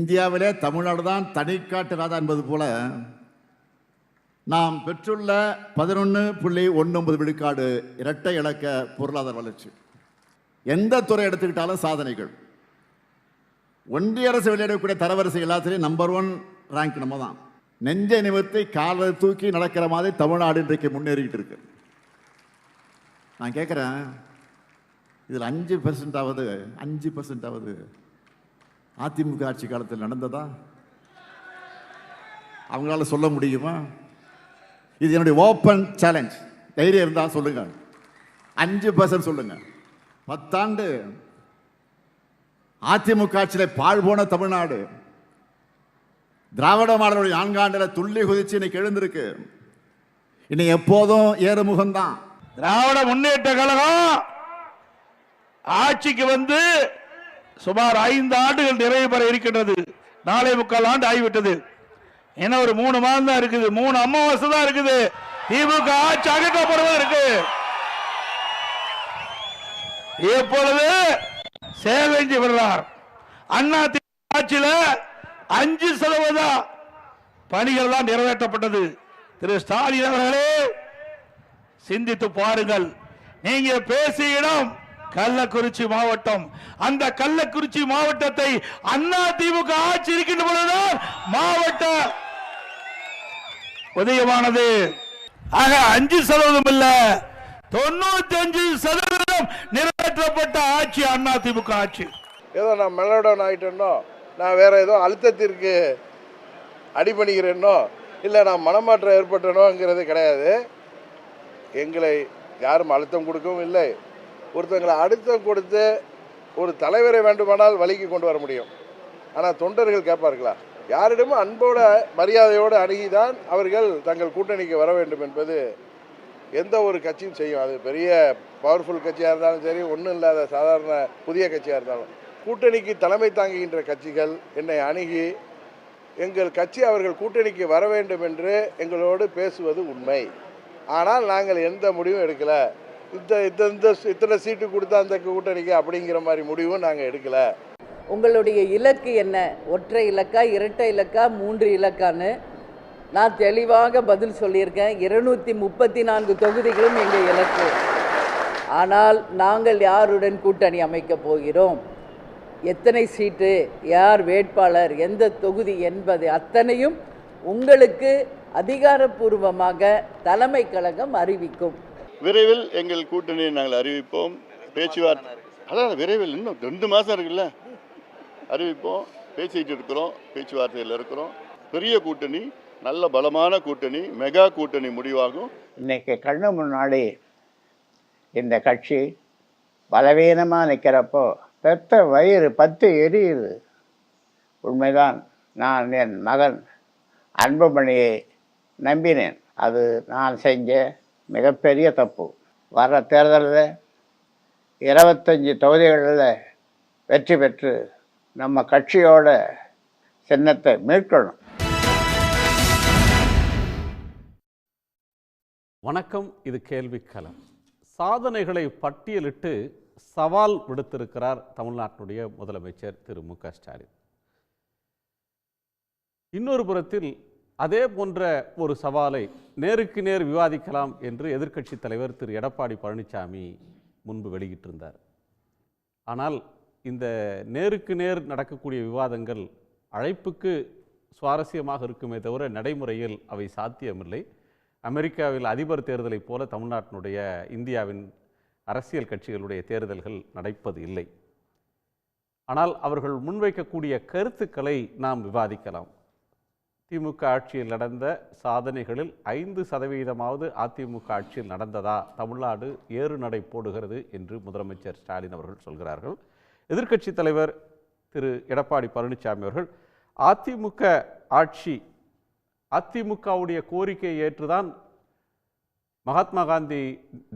இந்தியாவிலே தமிழ்நாடு தான் தனிக்காட்டு ராஜா என்பது போல நாம் பெற்றுள்ள 11.19 விழுக்காடு இரட்டை இலக்க பொருளாதார வளர்ச்சி. எந்த துறை எடுத்துக்கிட்டாலும் சாதனைகள். ஒன்றிய அரசு வெளியிடக்கூடிய தரவரிசை எல்லாத்திலையும் நம்பர் 1 ரேங்க் நம்ம தான். நெஞ்சை நிமிர்த்தி காலை தூக்கி நடக்கிற மாதிரி தமிழ்நாடு இன்றைக்கு முன்னேறிக்கிட்டு இருக்கு. நான் கேட்குறேன், இதில் 5% அதிமுக ஆட்சி காலத்தில் நடந்ததா? அவங்களால சொல்ல முடியுமா? இது என்னுடைய ஓப்பன் சேலஞ்ச். தைரியம் இருந்தால் சொல்லுங்க, 5% சொல்லுங்க. 10 ஆண்டு அதிமுக ஆட்சியில பாழ் போன தமிழ்நாடு திராவிட மாடலுடைய 4 ஆண்டுல துள்ளி குதிச்சு இன்னைக்கு எழுந்திருக்கு. இன்னைக்கு எப்போதும் ஏறுமுகம்தான். திராவிட முன்னேற்ற கழகம் ஆட்சிக்கு வந்து சுமார் 5 ஆண்டுகள் நிறைவு பெற இருக்கின்றது. 4.25 ஆண்டு ஆகிவிட்டது. என்ன ஒரு 3 மாதம் தான் இருக்குது, 3 அமாவாசை தான் இருக்குது. திமுக ஆட்சி அகற்றப்படுவது இருக்கு. இப்பொழுது சேலஞ்சு விடுறார். அண்ணா திமுக ஆட்சியில 5% பணிகள் தான் நிறைவேற்றப்பட்டது. திரு ஸ்டாலின் அவர்களே, சிந்தித்து பாருங்கள். நீங்க பேசிய இடம் கள்ளக்குறிச்சி மாவட்டம். அந்த கள்ளக்குறிச்சி மாவட்டத்தை அண்ணா திமுக ஆட்சி இருக்கின்ற பொழுதுதான் மாவட்ட உதயமானது. ஆக 5% இல்ல, 95% நிறைவேற்றப்பட்ட ஆட்சி அண்ணா திமுக ஆட்சி. ஏதோ நான் மெலோடவுன் ஆகிட்டேனோ, நான் வேற ஏதோ அழுத்தத்திற்கு அடிபணிகிறேனோ, இல்லை நான் மனமாற்றம் ஏற்பட்டனோங்கிறது கிடையாது. எங்களை யாரும் அழுத்தம் கொடுக்கவும் இல்லை. ஒருத்தங்களை அழுத்தம் கொடுத்து ஒரு தலைவரை வேண்டுமானால் வழிக்கு கொண்டு வர முடியும். ஆனால் தொண்டர்கள் கேட்பார்களா? யாரிடமும் அன்போட மரியாதையோடு அணுகிதான் அவர்கள் தங்கள் கூட்டணிக்கு வர வேண்டும் என்பது எந்த ஒரு கட்சியும் செய்யும். அது பெரிய பவர்ஃபுல் கட்சியாக இருந்தாலும் சரி, ஒன்றும் இல்லாத சாதாரண புதிய கட்சியாக இருந்தாலும். கூட்டணிக்கு தலைமை தாங்குகின்ற கட்சிகள் என்னை அணுகி எங்கள் கட்சி அவர்கள் கூட்டணிக்கு வர வேண்டும் என்று எங்களோடு பேசுவது உண்மை. ஆனால் நாங்கள் எந்த முடிவும் எடுக்கலை. இத்தனை சீட்டு கொடுத்தா அந்த கூட்டணிக்கு அப்படிங்கிற மாதிரி முடிவும் நாங்கள் எடுக்கலை. உங்களுடைய இலக்கு என்ன? ஒற்றை இலக்கா, இரட்டை இலக்கா, 3 இலக்கான்னு நான் தெளிவாக பதில் சொல்லியிருக்கேன். 234 தொகுதிகளும் எங்கள் இலக்கு. ஆனால் நாங்கள் யாருடன் கூட்டணி அமைக்கப் போகிறோம், எத்தனை சீட்டு, யார் வேட்பாளர், எந்த தொகுதி என்பது அத்தனையும் உங்களுக்கு அதிகாரப்பூர்வமாக தலைமை கழகம் அறிவிக்கும். விரைவில் எங்கள் கூட்டணியை நாங்கள் அறிவிப்போம். பேச்சுவார்த்தை அதான் விரைவில், இன்னும் 2 மாதம் இருக்குல்ல, அறிவிப்போம். பேசிக்கிட்டு இருக்கிறோம், பேச்சுவார்த்தையில் இருக்கிறோம். பெரிய கூட்டணி, நல்ல பலமான கூட்டணி, மெகா கூட்டணி முடிவாகும். இன்னைக்கு கண்ணு முன்னாடி இந்த கட்சி பலவீனமாக நிற்கிறப்போ பெத்த வயிறு 10 எரியுது. உண்மைதான். நான் என் மகன் அன்புமணியை நம்பினேன். அது நான் செஞ்ச மிகப்பெரிய தப்பு. வர தேர்தலில் 25 தொகுதிகளில் வெற்றி பெற்று நம்ம கட்சியோட சின்னத்தை மீட்கணும். வணக்கம், இது கேள்விக்களம். சாதனைகளை பட்டியலிட்டு சவால் விடுத்திருக்கிறார் தமிழ்நாட்டினுடைய முதலமைச்சர் திரு மு க ஸ்டாலின். இன்னொரு புறத்தில் அதே போன்ற ஒரு சவாலை நேருக்கு நேர் விவாதிக்கலாம் என்று எதிர்க்கட்சி தலைவர் திரு எடப்பாடி பழனிசாமி முன்பு வெளியிட்டிருந்தார். ஆனால் இந்த நேருக்கு நேர் நடக்கக்கூடிய விவாதங்கள் அழைப்புக்கு சுவாரஸ்யமாக இருக்குமே தவிர நடைமுறையில் அவை சாத்தியமில்லை. அமெரிக்காவில் அதிபர் தேர்தலை போல தமிழ்நாட்டினுடைய, இந்தியாவின் அரசியல் கட்சிகளுடைய தேர்தல்கள் நடப்பது இல்லை. ஆனால் அவர்கள் முன்வைக்கக்கூடிய கருத்துக்களை நாம் விவாதிக்கலாம். திமுக ஆட்சியில் நடந்த சாதனைகளில் 5% அதிமுக ஆட்சியில் நடந்ததா? தமிழ்நாடு ஏறு நடை போடுகிறது என்று முதலமைச்சர் ஸ்டாலின் அவர்கள் சொல்கிறார்கள். எதிர்க்கட்சி தலைவர் திரு எடப்பாடி பழனிசாமி அவர்கள் அதிமுக ஆட்சி, அதிமுகவுடைய கோரிக்கையை ஏற்றுதான் மகாத்மா காந்தி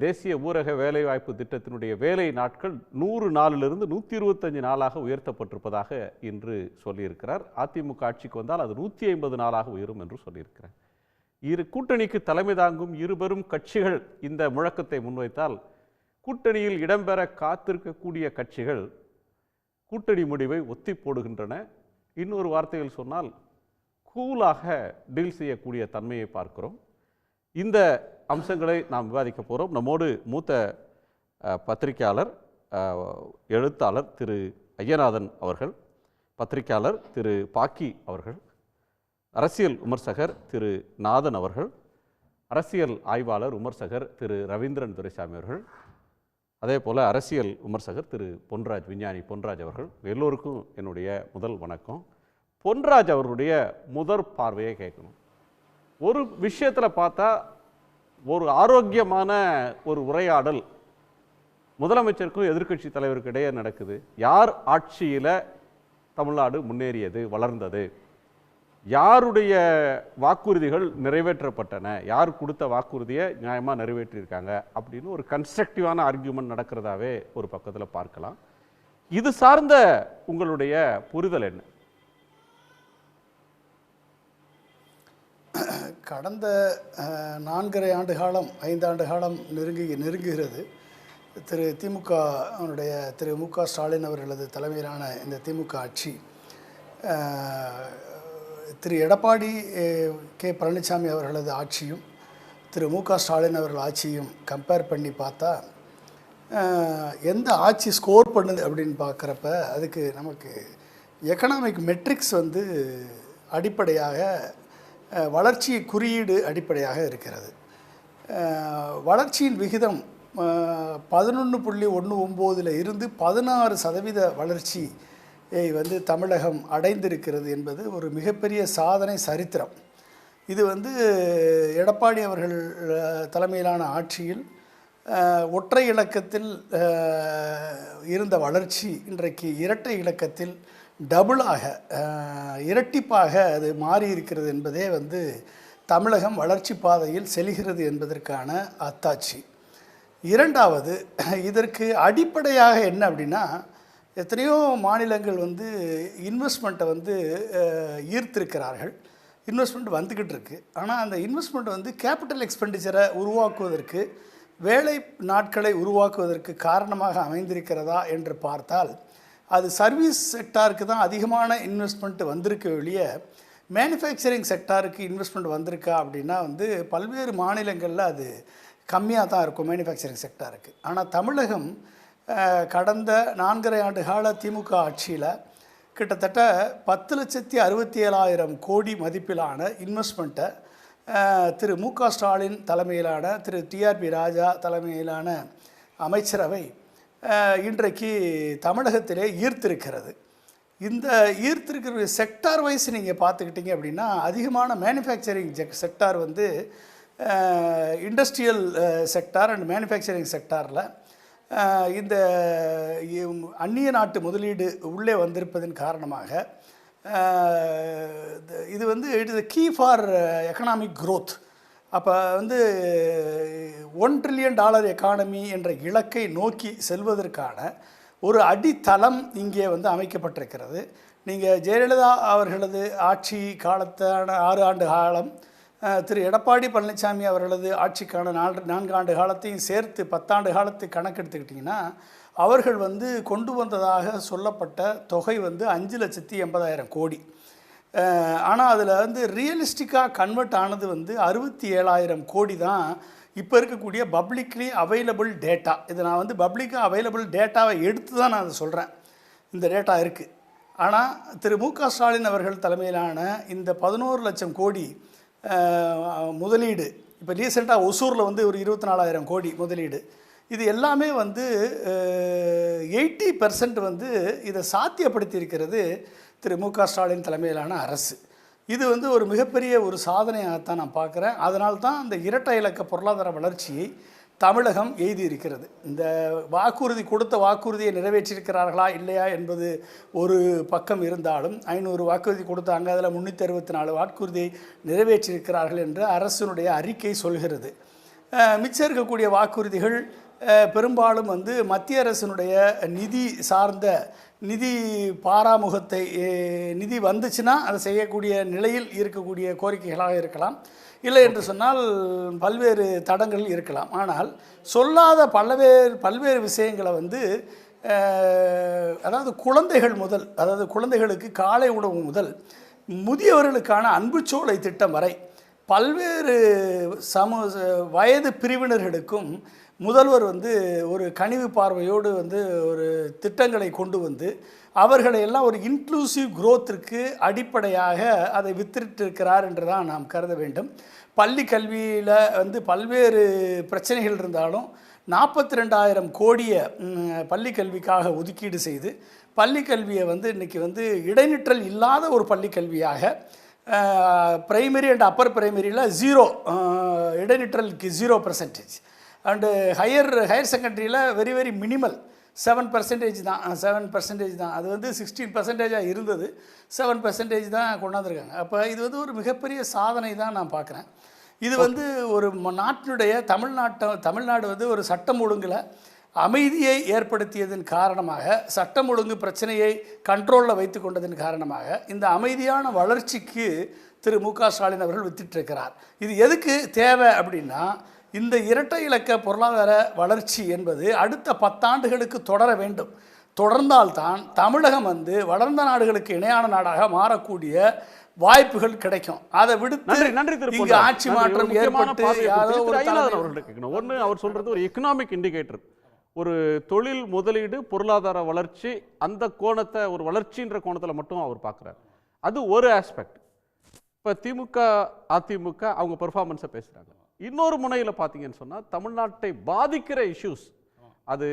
தேசிய ஊரக வேலைவாய்ப்பு திட்டத்தினுடைய வேலை நாட்கள் 100 நாளிலிருந்து 125 நாளாக உயர்த்தப்பட்டிருப்பதாக இன்று சொல்லியிருக்கிறார். அதிமுக ஆட்சிக்கு வந்தால் அது 150 நாளாக உயரும் என்று சொல்லியிருக்கிறார். கூட்டணிக்கு தலைமை தாங்கும் இருபெரும் கட்சிகள் இந்த முழக்கத்தை முன்வைத்தால் கூட்டணியில் இடம்பெற காத்திருக்கக்கூடிய கட்சிகள் கூட்டணி முடிவை ஒத்தி போடுகின்றன. இன்னொரு வார்த்தையில் சொன்னால் கூலாக டீல் செய்யக்கூடிய தன்மையை பார்க்கிறோம். இந்த அம்சங்களை நாம் விவாதிக்க போகிறோம். நம்மோடு மூத்த பத்திரிகையாளர், எழுத்தாளர் திரு ஐயநாதன் அவர்கள், பத்திரிகையாளர் திரு பாக்கி அவர்கள், அரசியல் விமர்சகர் திரு நாதன் அவர்கள், அரசியல் ஆய்வாளர் விமர்சகர் திரு ரவீந்திரன் துரைசாமி அவர்கள், அதே போல் அரசியல் விமர்சகர் திரு பொன்ராஜ், விஞ்ஞானி பொன்ராஜ் அவர்கள். எல்லோருக்கும் என்னுடைய முதல் வணக்கம். பொன்ராஜ் அவர்களுடைய முதற் பார்வையை கேட்கணும். ஒரு விஷயத்தில் பார்த்தா ஒரு ஆரோக்கியமான ஒரு உரையாடல் முதலமைச்சருக்கும் எதிர்க்கட்சி தலைவருக்கு இடையே நடக்குது. யார் ஆட்சியில் தமிழ்நாடு முன்னேறியது, வளர்ந்தது, யாருடைய வாக்குறுதிகள் நிறைவேற்றப்பட்டன, யார் கொடுத்த வாக்குறுதியை நியாயமாக நிறைவேற்றியிருக்காங்க அப்படின்னு ஒரு கன்ஸ்ட்ரக்டிவான ஆர்கியூமெண்ட் நடக்கிறதாவே ஒரு பக்கத்தில் பார்க்கலாம். இது சார்ந்த உங்களுடைய புரிதல் என்ன? கடந்த 4.5 ஆண்டு காலம், 5 ஆண்டு காலம் நெருங்குகிறது. திமுக அவனுடைய திரு மு.க. ஸ்டாலின் அவர்களது தலைமையிலான இந்த திமுக ஆட்சி திரு எடப்பாடி கே. பழனிசாமி அவர்களது ஆட்சியும் திரு மு.க. ஸ்டாலின் அவர்கள் ஆட்சியும் கம்பேர் பண்ணி பார்த்தா எந்த ஆட்சி ஸ்கோர் பண்ணுது அப்படின்னு பார்க்குறப்ப அதுக்கு நமக்கு எக்கனாமிக் மெட்ரிக்ஸ் வந்து அடிப்படையாக, வளர்ச்சி குறியீடு அடிப்படையாக இருக்கிறது. வளர்ச்சியின் விகிதம் 11.19 இருந்து 16% வளர்ச்சியை வந்து தமிழகம் அடைந்திருக்கிறது என்பது ஒரு மிகப்பெரிய சாதனை, சரித்திரம். இது வந்து எடப்பாடி அவர்கள் தலைமையிலான ஆட்சியில் ஒற்றை இலக்கத்தில் இருந்த வளர்ச்சி இன்றைக்கு இரட்டை இலக்கத்தில் டபுளாக, இரட்டிப்பாக அது மாறி இருக்கிறது என்பதே வந்து தமிழகம் வளர்ச்சி பாதையில் செல்கிறது என்பதற்கான அத்தாட்சி. இரண்டாவது, இதற்கு அடிப்படையாக என்ன அப்படின்னா, எத்தனையோ மாநிலங்கள் வந்து இன்வெஸ்ட்மெண்ட்டை வந்து ஈர்த்திருக்கிறார்கள். இன்வெஸ்ட்மெண்ட் வந்துக்கிட்டு இருக்குது. ஆனால் அந்த இன்வெஸ்ட்மெண்ட் வந்து கேபிட்டல் எக்ஸ்பெண்டிச்சரை உருவாக்குவதற்கு, வேலை நாட்களை உருவாக்குவதற்கு காரணமாக அமைந்திருக்கிறதா என்று பார்த்தால் அது சர்வீஸ் செக்டாருக்கு தான் அதிகமான இன்வெஸ்ட்மெண்ட் வந்திருக்க வெளியே மேனுஃபேக்சரிங் செக்டாருக்கு இன்வெஸ்ட்மெண்ட் வந்திருக்கா அப்படின்னா வந்து பல்வேறு மாநிலங்களில் அது கம்மியாக தான் இருக்கும் மேனுஃபேக்சரிங் செக்டாருக்கு. ஆனால் தமிழகம் கடந்த 4.5 ஆண்டு கால திமுக ஆட்சியில் கிட்டத்தட்ட 10,67,000 கோடி மதிப்பிலான இன்வெஸ்ட்மெண்ட்டை திரு மு.க. ஸ்டாலின் தலைமையிலான, திரு டிஆர்பி ராஜா தலைமையிலான அமைச்சரவை இன்றைக்கு தமிழகத்திலே ஈர்த்திருக்கிறது. இந்த ஈர்த்திருக்கிற செக்டார் வைஸ் நீங்கள் பார்த்துக்கிட்டிங்க அப்படின்னா அதிகமான மேனுஃபேக்சரிங் செக்டார் வந்து இண்டஸ்ட்ரியல் செக்டார் அண்ட் மேனுஃபேக்சரிங் செக்டாரில் இந்த அந்நிய நாட்டு முதலீடு உள்ளே வந்திருப்பதன் காரணமாக இது வந்து it is key for economic growth. அப்போ வந்து $1 trillion எக்கானமி என்ற இலக்கை நோக்கி செல்வதற்கான ஒரு அடித்தளம் இங்கே வந்து அமைக்கப்பட்டிருக்கிறது. நீங்கள் ஜெயலலிதா அவர்களது ஆட்சி காலத்தான 6 ஆண்டு காலம், திரு எடப்பாடி பழனிசாமி அவர்களது ஆட்சிக்கான 4 ஆண்டு காலத்தையும் சேர்த்து 10 ஆண்டு காலத்தை கணக்கெடுத்துக்கிட்டிங்கன்னா அவர்கள் வந்து கொண்டு வந்ததாக சொல்லப்பட்ட தொகை வந்து 5,80,000 கோடி. ஆனால் அதில் வந்து ரியலிஸ்டிக்காக கன்வெர்ட் ஆனது வந்து 67,000 கோடி தான் இப்போ இருக்கக்கூடிய பப்ளிக்லி அவைலபிள் டேட்டா. இது நான் வந்து பப்ளிக்காக அவைலபிள் டேட்டாவை எடுத்து தான் நான் அதை சொல்கிறேன். இந்த டேட்டா இருக்குது. ஆனால் திரு மு.க. ஸ்டாலின் அவர்கள் தலைமையிலான இந்த 11 லட்சம் கோடி முதலீடு, இப்போ ரீசெண்டாக ஒசூரில் வந்து ஒரு 24,000 கோடி முதலீடு, இது எல்லாமே வந்து 80% வந்து இதை சாத்தியப்படுத்தி இருக்கிறது திரு மு.க. ஸ்டாலின் தலைமையிலான அரசு. இது வந்து ஒரு மிகப்பெரிய ஒரு சாதனையாகத்தான் நான் பார்க்குறேன். அதனால்தான் இந்த இரட்டை இலக்க பொருளாதார வளர்ச்சியை தமிழகம் எய்தி இருக்கிறது. இந்த கொடுத்த வாக்குறுதியை நிறைவேற்றியிருக்கிறார்களா இல்லையா என்பது ஒரு பக்கம் இருந்தாலும் 500 வாக்குறுதி கொடுத்தாங்க, அதில் 364 வாக்குறுதியை நிறைவேற்றியிருக்கிறார்கள் என்று அரசினுடைய அறிக்கை சொல்கிறது. மிச்சம் இருக்கக்கூடிய வாக்குறுதிகள் பெரும்பாலும் வந்து மத்திய அரசினுடைய நிதி சார்ந்த நிதி பாராமுகத்தை, நிதி வந்துச்சுன்னா அதை செய்யக்கூடிய நிலையில் இருக்கக்கூடிய கோரிக்கைகளாக இருக்கலாம், இல்லை என்று சொன்னால் பல்வேறு தடங்கள் இருக்கலாம். ஆனால் சொல்லாத பல்வேறு விஷயங்களை வந்து அதாவது குழந்தைகள் முதல், அதாவது குழந்தைகளுக்கு காலை உணவு முதல் முதியவர்களுக்கான அன்புச்சோலை திட்டம் வரை பல்வேறு வயது பிரிவினர்களுக்கும் முதல்வர் வந்து ஒரு கனிவு பார்வையோடு வந்து ஒரு திட்டங்களை கொண்டு வந்து அவர்களை எல்லாம் ஒரு இன்க்ளூசிவ் growthற்கு அடிப்படையாக அதை வித்திட்டிருக்கிறார் என்று தான் நாம் கருத வேண்டும். பள்ளி கல்வியில் வந்து பல்வேறு பிரச்சனைகள் இருந்தாலும் 42,000 கோடியை பள்ளி கல்விக்காக ஒதுக்கீடு செய்து பள்ளி கல்வியை வந்து இன்றைக்கி வந்து இடைநிற்றல் இல்லாத ஒரு பள்ளி கல்வியாக பிரைமரி அண்ட் அப்பர் பிரைமரியில் 0 இடைநிற்றலுக்கு 0% அண்டு ஹையர் செகண்டரியில் வெரி வெரி மினிமல் 7% தான் 7% தான். அது வந்து 16% இருந்தது, 7% தான் கொண்டாந்துருக்காங்க. அப்போ இது வந்து ஒரு மிகப்பெரிய சாதனை தான் நான் பார்க்குறேன். இது வந்து ஒரு நாட்டினுடைய தமிழ்நாடு வந்து ஒரு சட்டம் ஒழுங்கில் அமைதியை ஏற்படுத்தியதன் காரணமாக, சட்டம் ஒழுங்கு பிரச்சனையை கண்ட்ரோலில் வைத்து கொண்டதன் காரணமாக இந்த அமைதியான வளர்ச்சிக்கு திரு மு.க. ஸ்டாலின் அவர்கள் வித்திட்டிருக்கிறார். இது எதுக்கு தேவை அப்படின்னா, இந்த இரட்டை இலக்க பொருளாதார வளர்ச்சி என்பது அடுத்த 10 ஆண்டுகளுக்கு தொடர வேண்டும். தொடர்ந்தால்தான் தமிழகம் வந்து வளர்ந்த நாடுகளுக்கு இணையான நாடாக மாறக்கூடிய வாய்ப்புகள் கிடைக்கும். அதை விடுத்து இங்கு ஆட்சி மாற்றம் ஏற்பட்டு ஒன்று அவர் சொல்றது ஒரு எக்கனாமிக் இண்டிகேட்டர், ஒரு தொழில் முதலீடு பொருளாதார வளர்ச்சி, அந்த கோணத்தை ஒரு வளர்ச்சின்ற கோணத்தில் மட்டும் அவர் பார்க்குறாரு. அது ஒரு ஆஸ்பெக்ட். இப்போ திமுக அதிமுக அவங்க பெர்ஃபார்மன்ஸை பேசுகிறாங்க. இன்னொரு முனையில் பார்த்தீங்கன்னு சொன்னால் தமிழ்நாட்டை பாதிக்கிற இஷ்யூஸ், அது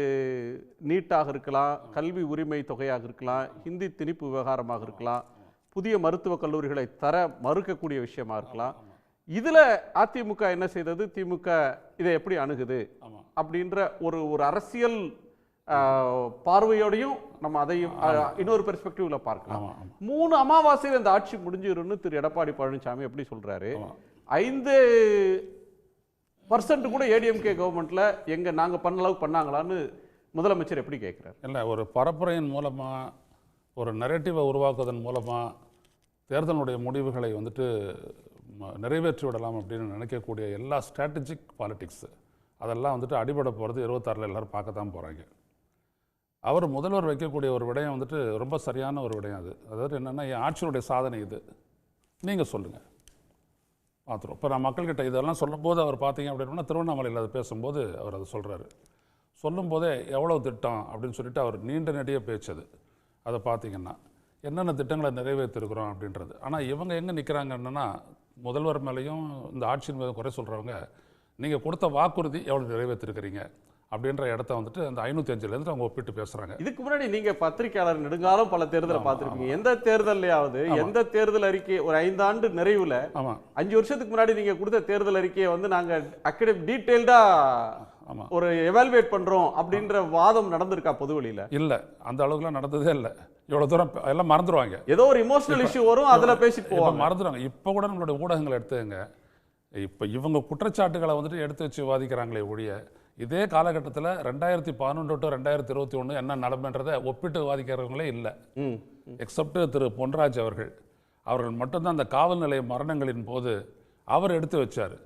நீட்டாக இருக்கலாம், கல்வி உரிமை தொகையாக இருக்கலாம், ஹிந்தி திணிப்பு விவகாரமாக இருக்கலாம், புதிய மருத்துவக் கல்லூரிகளை தர மறுக்கக்கூடிய விஷயமா இருக்கலாம். இதில் அதிமுக என்ன செய்தது, திமுக இதை எப்படி அணுகுது அப்படின்ற ஒரு அரசியல் பார்வையோடையும் நம்ம அதையும் இன்னொரு பெர்ஸ்பெக்டிவ்ல பார்க்கலாம். 3 அமாவாசையில் இந்த ஆட்சி முடிஞ்சிரும்னு திரு எடப்பாடி பழனிசாமி எப்படி சொல்றாரு? 5% கூட ஏடிஎம்கே கவர்மெண்ட்ல நாங்க பண்ண அளவுக்கு பண்ணாங்களான்னு முதலமைச்சர் எப்படி கேட்கிறார்? இல்லை, ஒரு பரப்புரையின் மூலமா ஒரு நரேட்டிவை உருவாக்குவதன் மூலமா தேர்தலுடைய முடிவுகளை வந்துட்டு நிறைவேற்றி விடலாம் அப்படின்னு நினைக்கக்கூடிய எல்லா ஸ்ட்ராட்டஜிக் பாலிடிக்ஸ் அதெல்லாம் வந்துட்டு அடிபட போகிறது 26 எல்லாரும் பார்க்க தான் போகிறாங்க. அவர் முதல்வர் வைக்கக்கூடிய ஒரு விடயம் வந்துட்டு ரொம்ப சரியான ஒரு விடயம். அதாவது என்னென்னா, என் ஆட்சியினுடைய சாதனை இது, நீங்கள் சொல்லுங்கள் பார்த்துருவோம். இப்போ நான் மக்கள்கிட்ட இதெல்லாம் சொல்லும்போது அவர் பார்த்தீங்க அப்படின்னா திருவண்ணாமலையில் அதை பேசும்போது அவர் அதை சொல்கிறாரு. சொல்லும்போதே எவ்வளோ திட்டம் அப்படின்னு சொல்லிட்டு அவர் நீண்ட நெடிய பேச்சது. அதை பார்த்தீங்கன்னா என்னென்ன திட்டங்களை நிறைவேற்றிருக்கிறோம் அப்படின்றது. ஆனால் இவங்க எங்கே நிற்கிறாங்கன்னா, முதல்வர் மேலேயும் இந்த ஆட்சியின் மீது குறை சொல்கிறவங்க, நீங்கள் கொடுத்த வாக்குறுதி எவ்வளோ நிறைவேற்றிருக்கிறீங்க அப்படின்ற இடத்த வந்துட்டு அந்த 505 அவங்க ஒப்பிட்டு பேசுகிறாங்க. இதுக்கு முன்னாடி நீங்கள் பத்திரிகையாளர் நெடுங்காலம் பல தேர்தலை பார்த்துருப்பீங்க. எந்த தேர்தலையாவது எந்த தேர்தல் அறிக்கை ஒரு 5 ஆண்டு நிறைவில் 5 வருஷத்துக்கு முன்னாடி நீங்கள் கொடுத்த தேர்தல் அறிக்கையை வந்து நாங்கள் டீட்டெயில்டாக ஒரு எவால்வேட் பண்ணுறோம் அப்படின்ற வாதம் நடந்திருக்கா பொதுவெளியில்? இல்லை, அந்த அளவுக்குலாம் நடந்ததே இல்லை. இவ்வளோ தூரம் எல்லாம் மறந்துடுவாங்க. ஏதோ ஒரு இமோஷனல் இஷ்யூ வரும், அதில் பேசிட்டு போவாங்க, மறந்துடுவாங்க. இப்போ கூட நம்மளுடைய ஊடகங்களை எடுத்துங்க, இப்போ இவங்க குற்றச்சாட்டுகளை வந்துட்டு எடுத்து வச்சு விவாதிக்கிறாங்களே ஒழிய, இதே காலகட்டத்தில் 2011 to 2021 என்ன நடமைன்றதை ஒப்பிட்டு விவாதிக்கிறவங்களே இல்லை. எக்ஸப்ட் திரு பொன்ராஜ் அவர்கள் மட்டும்தான் அந்த காவல் நிலைய மரணங்களின் போது அவர் எடுத்து வச்சார்.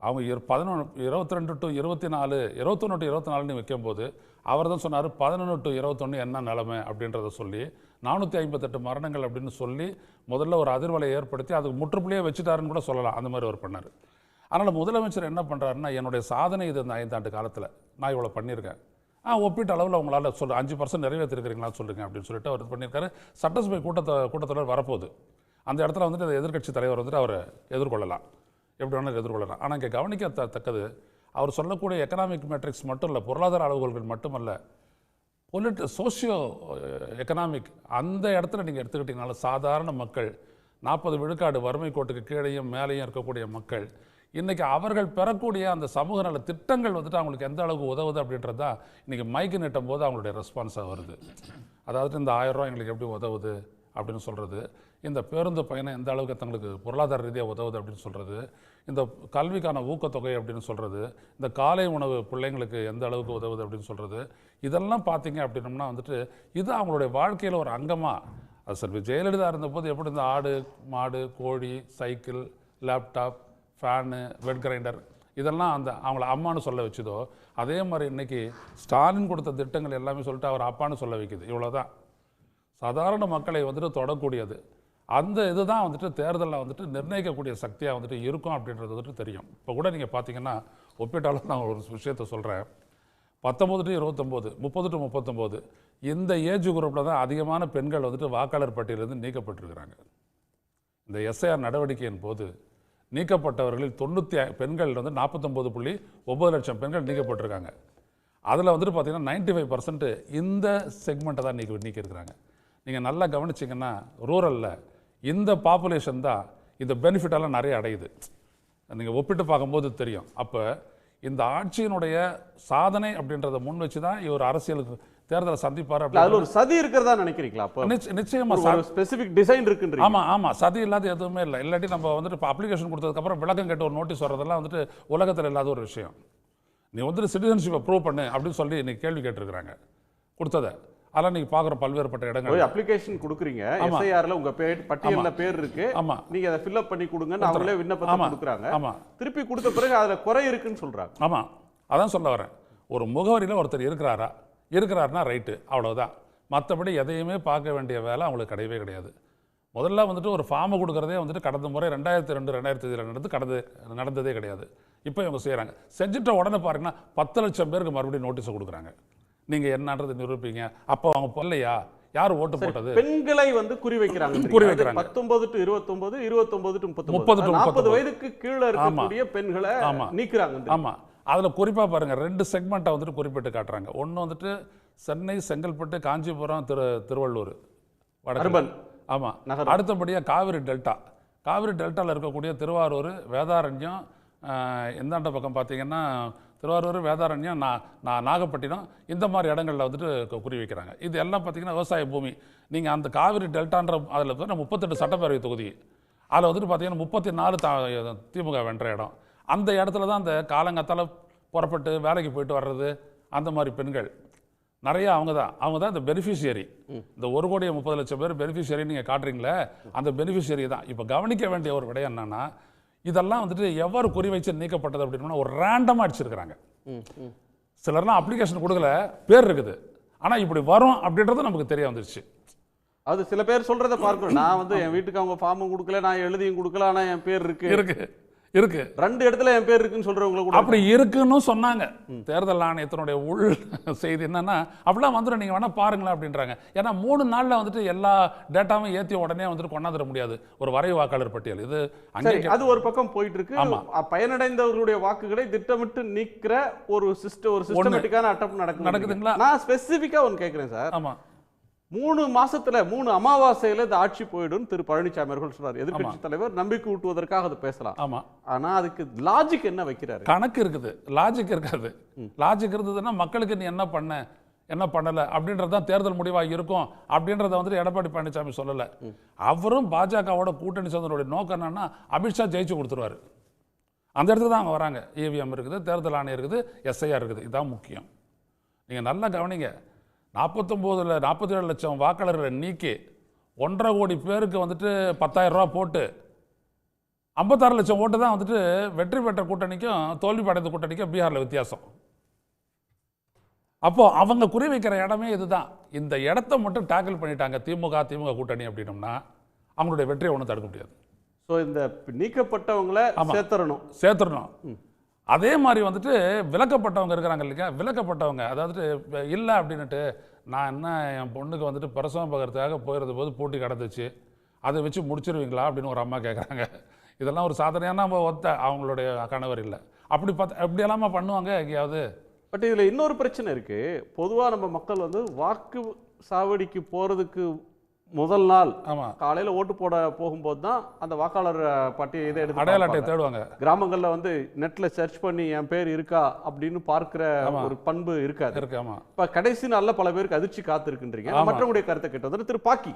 அவங்க 22 to 24 21 to 24 வைக்கும்போது அவர் தான் சொன்னார் 11 to 21 என்ன நிலைமை அப்படின்றத சொல்லி 458 மரணங்கள் அப்படின்னு சொல்லி முதல்ல ஒரு அதிர்வலை ஏற்படுத்தி அதுக்கு முற்றுப்புள்ளியே வச்சுட்டாருன்னு கூட சொல்லலாம். அந்த மாதிரி அவர் பண்ணார். அதனால் முதலமைச்சர் என்ன பண்ணுறாருன்னா, என்னுடைய சாதனை இது இந்த 5 ஆண்டு காலத்தில் நான் இவ்வளோ பண்ணியிருக்கேன், ஒப்பீட்டு அளவில் உங்களால் 5% நிறைவேற்றிருக்கிறீங்களா சொல்லுங்கள் அப்படின்னு சொல்லிட்டு அவர் பண்ணியிருக்காரு. சட்டசபை கூட்டத்தொடர் வரப்போகுது. அந்த இடத்துல வந்துட்டு எதிர்க்கட்சி தலைவர் வந்துட்டு அவரை எதிர்கொள்ளலாம், எப்படி வேணாலும் எதிர்கொள்ளலாம். ஆனால் இங்கே கவனிக்கத்தக்கது, அவர் சொல்லக்கூடிய எக்கனாமிக் மேட்ரிக்ஸ் மட்டும் இல்லை, பொருளாதார அளவுகோல்கள் மட்டுமல்ல, சோஷியோ எக்கனாமிக் அந்த இடத்துல நீங்கள் எடுத்துக்கிட்டீங்கனால சாதாரண மக்கள் 40 விழுக்காடு வறுமை கோட்டுக்கு கீழேயும் மேலேயும் இருக்கக்கூடிய மக்கள் இன்றைக்கி அவர்கள் பெறக்கூடிய அந்த சமூக நல திட்டங்கள் வந்துட்டு அவங்களுக்கு எந்த அளவுக்கு உதவுது அப்படின்றது தான் இன்றைக்கி மைக்கு நெட்டும் போது அவங்களுடைய ரெஸ்பான்ஸாக வருது. அதாவது இந்த 1000 ரூபா எங்களுக்கு எப்படி உதவுது அப்படின்னு சொல்கிறது, இந்த பேருந்து பயணம் எந்த அளவுக்கு தங்களுக்கு பொருளாதார ரீதியாக உதவுது அப்படின்னு சொல்கிறது, இந்த கல்விக்கான ஊக்கத்தொகை அப்படின்னு சொல்கிறது, இந்த காலை உணவு பிள்ளைங்களுக்கு எந்த அளவுக்கு உதவுது அப்படின்னு சொல்கிறது, இதெல்லாம் பார்த்தீங்க அப்படின்னம்னா வந்துட்டு இது அவங்களுடைய வாழ்க்கையில் ஒரு அங்கமாக. அது சார் ஜெயலலிதா இருந்தபோது எப்படி இந்த ஆடு மாடு கோழி cycle laptop fan bed grinder இதெல்லாம் அந்த அவங்கள அம்மானு சொல்ல வச்சுதோ, அதே மாதிரி இன்னைக்கு ஸ்டாலின் கொடுத்த திட்டங்கள் எல்லாமே சொல்லிட்டு அவர் அப்பான்னு சொல்ல வைக்குது. இவ்வளோதான். சாதாரண மக்களை வந்துட்டு தொடக்கூடியது. அந்த இதுதான் வந்துட்டு தேர்தலில் வந்துட்டு நிர்ணயிக்கக்கூடிய சக்தியாக வந்துட்டு இருக்கும் அப்படின்றது வந்துட்டு தெரியும். இப்போ கூட நீங்கள் பார்த்தீங்கன்னா ஒப்பிட்டாலும் நான் ஒரு விஷயத்த சொல்கிறேன். 19 to 29, 30 to 39 இந்த ஏஜ் குரூப்பில் தான் அதிகமான பெண்கள் வந்துட்டு வாக்காளர் பட்டியலிருந்து நீக்கப்பட்டிருக்கிறாங்க. இந்த எஸ்ஐஆர் நடவடிக்கையின் போது நீக்கப்பட்டவர்களில் 90 பெண்கள் வந்து 49.9 லட்சம் பெண்கள் நீக்கப்பட்டிருக்காங்க. அதில் வந்துட்டு பார்த்தீங்கன்னா 95% இந்த செக்மெண்ட்டை தான் நீக்கியிருக்கிறாங்க. நீங்கள் நல்லா கவனிச்சிங்கன்னா ரூரலில் இந்த பாப்புலேஷன் தான் இந்த பெனிஃபிட்டெல்லாம் நிறைய அடையுது. நீங்கள் ஒப்பிட்டு பார்க்கும்போது தெரியும். அப்போ இந்த ஆட்சியினுடைய சாதனை அப்படின்றத முன் வச்சு தான் இவர் அரசியலுக்கு தேர்தலை சந்திப்பார். அதுல ஒரு சதி இருக்கிறதா நினைக்கிறீங்களா? நிச்சயமா ஸ்பெசிபிக் டிசைன் இருக்குன்றீங்க. ஆமா சதி இல்லாத எதுவுமே இல்லை. இல்லாட்டி நம்ம வந்துட்டு இப்போ அப்ளிகேஷன் கொடுத்ததுக்கப்புறம் விளக்கம் கேட்டு ஒரு நோட்டீஸ் வர்றதெல்லாம் வந்துட்டு உலகத்தில் இல்லாத ஒரு விஷயம். நீ வந்துட்டு சிட்டிசன்ஷிப்பை ப்ரூவ் பண்ணு அப்படின்னு சொல்லி இன்னைக்கு கேள்வி கேட்டிருக்கிறாங்க கொடுத்ததை. அதெல்லாம் நீங்க பார்க்குற பல்வேறுபட்ட இடங்கள் அப்ளிகேஷன் கொடுக்குறீங்க, எஸ்ஐஆர்ல உங்க பேர் பட்டியல்ல பேர் இருக்கு, நீங்க அதை ஃபில் அப் பண்ணி கொடுங்கன்னு அவங்களே விண்ணப்பத்தை கொடுக்குறாங்க. திருப்பி கொடுத்த பிறகு அதுல குறை இருக்குன்னு சொல்றாங்க. ஆமா, அதான் சொல்ல வரேன். ஒரு முகவரியில் ஒருத்தர் இருக்கிறாருன்னா ரைட்டு, அவ்வளவுதான். மற்றபடி எதையுமே பார்க்க வேண்டிய வேலை அவங்களுக்கு கிடையவே கிடையாது. முதல்ல வந்துட்டு ஒரு ஃபார்மை கொடுக்குறதே வந்துட்டு கடந்த முறை 2002, 2007 நடந்ததே கிடையாது. இப்போ இவங்க செய்கிறாங்க. செஞ்சுட்ட உடனே பாருங்கன்னா 10 லட்சம் பேருக்கு மறுபடியும் நோட்டீஸை கொடுக்குறாங்க. நீங்கள் என்னன்றது நிரூபிங்க. அப்போ அவங்க பொல்லையா யார் ஓட்டு போட்டது? பெண்களை வந்து குறி வைக்கிறாங்க. 19 to 29, 29 to 30, 40 வயதுக்கு கீழே இருக்கக்கூடிய பெண்களை நீக்குறாங்க. ஆமா, அதில் குறிப்பாக பாருங்க 2 செக்மெண்ட்டை வந்துட்டு குறிப்பிட்டு காட்டுறாங்க. ஒன்று வந்துட்டு சென்னை, செங்கல்பட்டு, காஞ்சிபுரம், திருவள்ளூர் வடக்கு. ஆமா, அடுத்தபடியாக காவிரி டெல்டாவில் இருக்கக்கூடிய திருவாரூர், வேதாரண்யம், எந்தாண்ட பக்கம் பார்த்தீங்கன்னா திருவாரூர், வேதாரண்யம், நாகப்பட்டினம், இந்த மாதிரி இடங்களில் வந்துட்டு குறி வைக்கிறாங்க. இது எல்லாம் பார்த்தீங்கன்னா விவசாய பூமி. நீங்கள் அந்த காவிரி டெல்டான்ற அதில் 38 சட்டப்பேரவை தொகுதி, அதில் வந்துட்டு பார்த்தீங்கன்னா 34 திமுக வென்ற இடம். அந்த இடத்துல தான் அந்த காலங்காத்தால் புறப்பட்டு வேலைக்கு போயிட்டு வர்றது அந்த மாதிரி பெண்கள் நிறைய அவங்க தான் இந்த பெனிஃபிஷியரி. இந்த 1,30,00,000 பேர் பெனிஃபிஷியரி நீங்கள் காட்டுறீங்களே, அந்த பெனிஃபிஷியரி தான். இப்போ கவனிக்க வேண்டிய ஒரு விடயம் என்னன்னா, இதெல்லாம் வந்துட்டு எவ்வாறு குறி வச்சு நீக்கப்பட்டது அப்படின்னா ஒரு ரேண்டமாக அடிச்சிருக்கிறாங்க. சிலர்லாம் அப்ளிகேஷன் கொடுக்கல, பேர் இருக்குது, ஆனால் இப்படி வரும் அப்படின்றது நமக்கு தெரிய வந்துருச்சு. அது சில பேர் சொல்றதை பார்க்கணும். நான் வந்து என் வீட்டுக்கு அவங்க ஃபார்மும் கொடுக்கல, நான் எழுதியும் கொடுக்கல, ஆனால் என் பேர் இருக்கு 2 இடத்துல என் பேர் இருக்குன்னு சொல்றவங்க கூட அப்படி இருக்குன்னு சொன்னாங்க. தேர்தல் ஆணையத்தினுடைய உள் செய்தி என்னன்னா, அப்படிலாம் வந்துடும், நீங்க வேணா பாருங்களேன் அப்படின்றாங்க. ஏன்னா 3 நாள்ல வந்துட்டு எல்லா டேட்டாவும் ஏற்றி உடனே வந்துட்டு கொண்டாந்துட முடியாது ஒரு வரைவு வாக்காளர் பட்டியல். இது அது ஒரு பக்கம் போயிட்டு இருக்கு. பயனடைந்தவர்களுடைய வாக்குகளை திட்டமிட்டு நீக்கிற ஒரு சிஸ்டமேட்டிக்கான அட்டப் நடக்குதுங்களா? நான் ஸ்பெசிபிக்கா ஒன்று கேட்கிறேன் சார். ஆமா, 3 மாசத்துல 3 அமாவாசையில இந்த ஆட்சி போயிடும் திரு பழனிசாமி அவர்கள் சொல்றாரு. எதிர்க்கட்சி தலைவர் நம்பிக்கை ஊட்டுவதற்காக அதை பேசலாம். ஆமா, ஆனா அதுக்கு லாஜிக் என்ன வைக்கிறாரு? கணக்கு இருக்குது, லாஜிக் இருக்காது. லாஜிக் இருந்ததுன்னா மக்களுக்கு நீ என்ன பண்ணல அப்படின்றதான் தேர்தல் முடிவாக இருக்கும் அப்படின்றத வந்துட்டு எடப்பாடி பழனிசாமி சொல்லல. அவரும் பாஜகவோட கூட்டணி சேர்ந்தவருடைய நோக்கம் என்னன்னா, அமித்ஷா ஜெயிச்சு கொடுத்துருவாரு. அந்த இடத்துல தான் அவங்க வராங்க. EVM இருக்குது, தேர்தல் ஆணையம் இருக்குது, SIR இருக்குது. இதுதான் முக்கியம். நீங்க நல்லா கவனிங்க. 47 லட்சம் வாக்காளர்களை நீக்கி 1.5 கோடி பேருக்கு வந்துட்டு 10,000 ரூபா போட்டு 56 லட்சம் ஓட்டு தான் வந்துட்டு வெற்றி பெற்ற கூட்டணிக்கும் தோல்வி அடைந்த கூட்டணிக்கும் பீகாரில் வித்தியாசம். அப்போ அவங்க குறி வைக்கிற இடமே இதுதான். இந்த இடத்த மட்டும் டேக்கிள் பண்ணிட்டாங்க திமுக கூட்டணி அப்படின்னோம்னா அவங்களுடைய வெற்றியை ஒன்றும் தடுக்க முடியாது. ஸோ இந்த நீக்கப்பட்டவங்களை சேர்த்துடணும். அதே மாதிரி வந்துட்டு விலக்கப்பட்டவங்க இருக்கிறாங்க இல்லையா, விலக்கப்பட்டவங்க அதாவது இல்லை அப்படின்னுட்டு நான் என்ன என் பொண்ணுக்கு வந்துட்டு பிரசவம் பார்க்கறதுக்காக போயிருந்த போது போட்டி கடந்துச்சு, அதை வச்சு முடிச்சிருவீங்களா அப்படின்னு ஒரு அம்மா கேட்குறாங்க. இதெல்லாம் ஒரு சாதனையான அவங்களுடைய கணவர் இல்லை, அப்படி எல்லாமே பண்ணுவாங்க எங்கேயாவது. பட் இதில் இன்னொரு பிரச்சனை இருக்கு. பொதுவாக நம்ம மக்கள் வந்து வாக்கு சாவடிக்கு போகிறதுக்கு முதல் நாள் காலையில் ஓட்டு போட போகும்போது தான் அந்த வாக்காளர் பட்டியல் இதை எடுத்து அடையாள அட்டை தேடுவாங்க. கிராமங்களில் வந்து நெட்டில் சர்ச் பண்ணி என் பேர் இருக்கா அப்படின்னு பார்க்குற ஒரு பண்பு இருக்காது. இப்போ கடைசி நாளில் பல பேருக்கு அதிர்ச்சி காத்திருக்குன்றீங்க. மற்றவங்களுடைய கருத்தை கேட்டு வந்து திரு பாக்கி,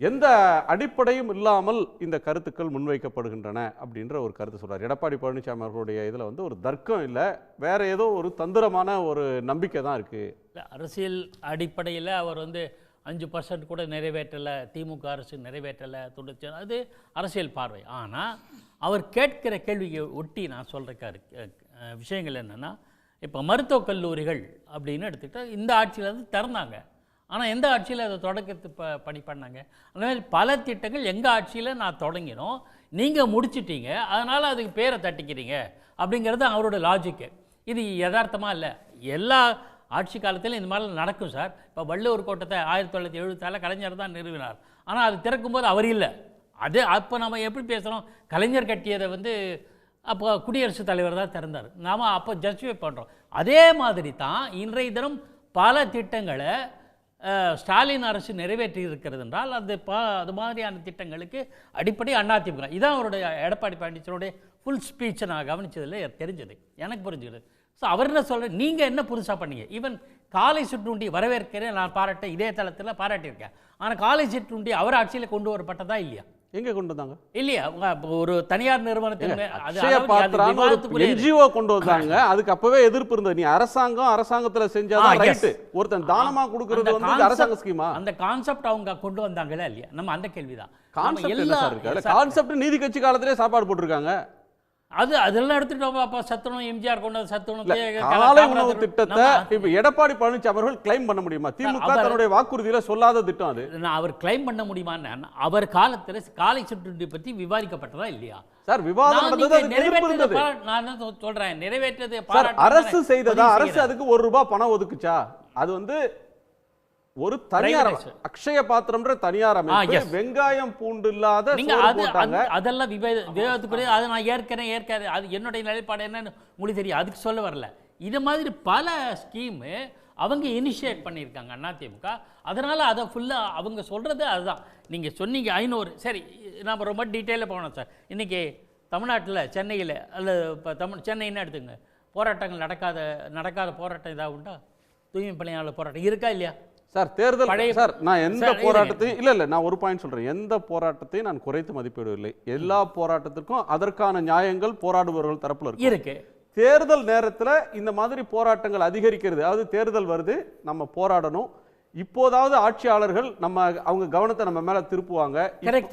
எந்த அடிப்படையும் இல்லாமல் இந்த கருத்துக்கள் முன்வைக்கப்படுகின்றன அப்படின்ற ஒரு கருத்து சொல்றாரு எடப்பாடி பழனிசாமி அவர்களுடைய. இதில் வந்து ஒரு தர்க்கம் இல்லை, வேற ஏதோ ஒரு தந்திரமான ஒரு நம்பிக்கை தான் இருக்கு. அரசியல் அடிப்படையில் அவர் வந்து 5% கூட நிறைவேற்றலை, திமுக அரசு நிறைவேற்றலை, துடைச்சு, அது அரசியல் பார்வை. ஆனால் அவர் கேட்கிற கேள்வியை ஒட்டி நான் சொல்கிற விஷயங்கள் என்னென்னா, இப்போ மருத்துவக் கல்லூரிகள் அப்படின்னு எடுத்துக்கிட்டால் இந்த ஆட்சியில் வந்து திறந்தாங்க. ஆனால் எந்த ஆட்சியில் அதை தொடக்கத்து பணி பண்ணாங்க? அந்த மாதிரி பல திட்டங்கள் எங்கள் ஆட்சியில் நான் தொடங்கினோம், நீங்கள் முடிச்சிட்டீங்க, அதனால் அதுக்கு பேரை தட்டிக்கிறீங்க அப்படிங்கிறது அவரோட லாஜிக்கு. இது யதார்த்தமாக இல்லை. எல்லா ஆட்சி காலத்தில் இந்த மாதிரி நடக்கும் சார். இப்போ வள்ளுவர் கோட்டத்தை 1974 கலைஞர் தான் நிறுவினார். ஆனால் அது திறக்கும்போது அவர் இல்லை. அது அப்போ நம்ம எப்படி பேசுகிறோம், கலைஞர் கட்டியதை வந்து அப்போ குடியரசுத் தலைவர் தான் திறந்தார். நாம் அப்போ ஜஸ்டிஃபை பண்ணுறோம். அதே மாதிரி தான் இன்றைய தினம் பல திட்டங்களை ஸ்டாலின் அரசு நிறைவேற்றி இருக்கிறது என்றால் அது மாதிரியான திட்டங்களுக்கு அடிப்படை அதிமுக. இதான் அவருடைய எடப்பாடி பழனிசாமியோடைய ஃபுல் ஸ்பீச்சை நான் கவனித்ததில் தெரிஞ்சது, எனக்கு புரிஞ்சுக்கிறது. ஸோ அவர் என்ன சொல்கிறேன், நீங்கள் என்ன புதுசாக பண்ணீங்க? ஈவன் காலை சிற்றுண்டி வரவேற்கிறேன், நான் பாராட்டேன், இதே தளத்தில் பாராட்டியிருக்கேன். ஆனால் காலை சிற்றுண்டி அவர் ஆட்சியில் கொண்டு வரப்பட்டதா இல்லையா? எங்கே கொண்டு வந்தாங்க? இல்லையா, ஒரு தனியார் நிறுவனத்தில் NGO கொண்டு வந்தாங்க. அதுக்கு அப்பவே எதிர்ப்பு இருந்தது. நீ அரசாங்கத்துல செஞ்சாதான் ரைட். ஒருத்தன் தானமா கொடுக்கிறது வந்து அரசாங்க ஸ்கீமா? அந்த கான்செப்ட் அவங்க கொண்டு வந்தாங்களா இல்லையா? நம்ம அந்த கேள்விதான். கான்செப்ட் என்ன சார் இருக்கு? கான்செப்ட் நீதி கட்சி காலத்திலே சாப்பாடு போட்டிருக்காங்க. அதெல்லாம் எடுத்துட்டோம். அப்ப சத்துணவு எம்ஜிஆர் கொண்டு வந்து சத்துணவு காலை உணவு திட்டத்தை இப்ப எடப்பாடி பழனிசாமி அவர்கள் கிளைம் பண்ண முடியுமா? திமுக தன்னுடைய வாக்குறுதியில சொல்லாத திட்டம் அது. அவர் கிளைம் பண்ண முடியுமான்னு அவர் காலத்துல காலை சிற்றுண்டி பத்தி விவாதிக்கப்பட்டதா இல்லையா சார்? விவாதம் நடந்தது. நான் சொல்றேன், நிறைவேற்றது அரசு செய்ததா? அரசு அதுக்கு ₹1 பணம் ஒதுக்குச்சா? அது வந்து ஒரு தனியார் அக்ஷய பாத்திரம்ன்ற தனியார் அமைப்பு வெங்காயம் பூண்டு இல்லாத அதெல்லாம் விவாதத்துக்குரிய அதை நான் ஏற்கிறேன். அது என்னுடைய நிலைப்பாடு என்னன்னு உங்களுக்கு தெரியும், அதுக்கு சொல்ல வரல. இது மாதிரி பல ஸ்கீமு அவங்க இனிஷியேட் பண்ணியிருக்காங்க அதிமுக. அதனால அதை ஃபுல்லாக அவங்க சொல்றது அதுதான். நீங்கள் சொன்னீங்க 500, சரி, நம்ம ரொம்ப டீட்டெயிலாக போனோம் சார். இன்னைக்கு தமிழ்நாட்டில் சென்னையில் அல்லது இப்போ சென்னைன்னு எடுத்துங்க, போராட்டங்கள் நடக்காத போராட்டம் ஏதாவது உண்டா? தூய்மை பணியாளர் போராட்டம் இருக்கா இல்லையா சார்? தேர்தல் சார், நான் எந்த போராட்டத்தையும் இல்ல நான் ஒரு பாயிண்ட் சொல்றேன், எந்த போராட்டத்தையும் நான் குறைத்து மதிப்பிடவில்லை. எல்லா போராட்டத்திற்கும் அதற்கான நியாயங்கள் போராடுபவர்கள் தரப்புல இருக்கு. தேர்தல் நேரத்தில் இந்த மாதிரி போராட்டங்கள் அதிகரிக்கிறது. அதாவது தேர்தல் வருது, நம்ம போராடணும். இப்போதாவது ஆட்சியாளர்கள் அவங்க கவனத்தை நம்ம மேல திருப்புவாங்க.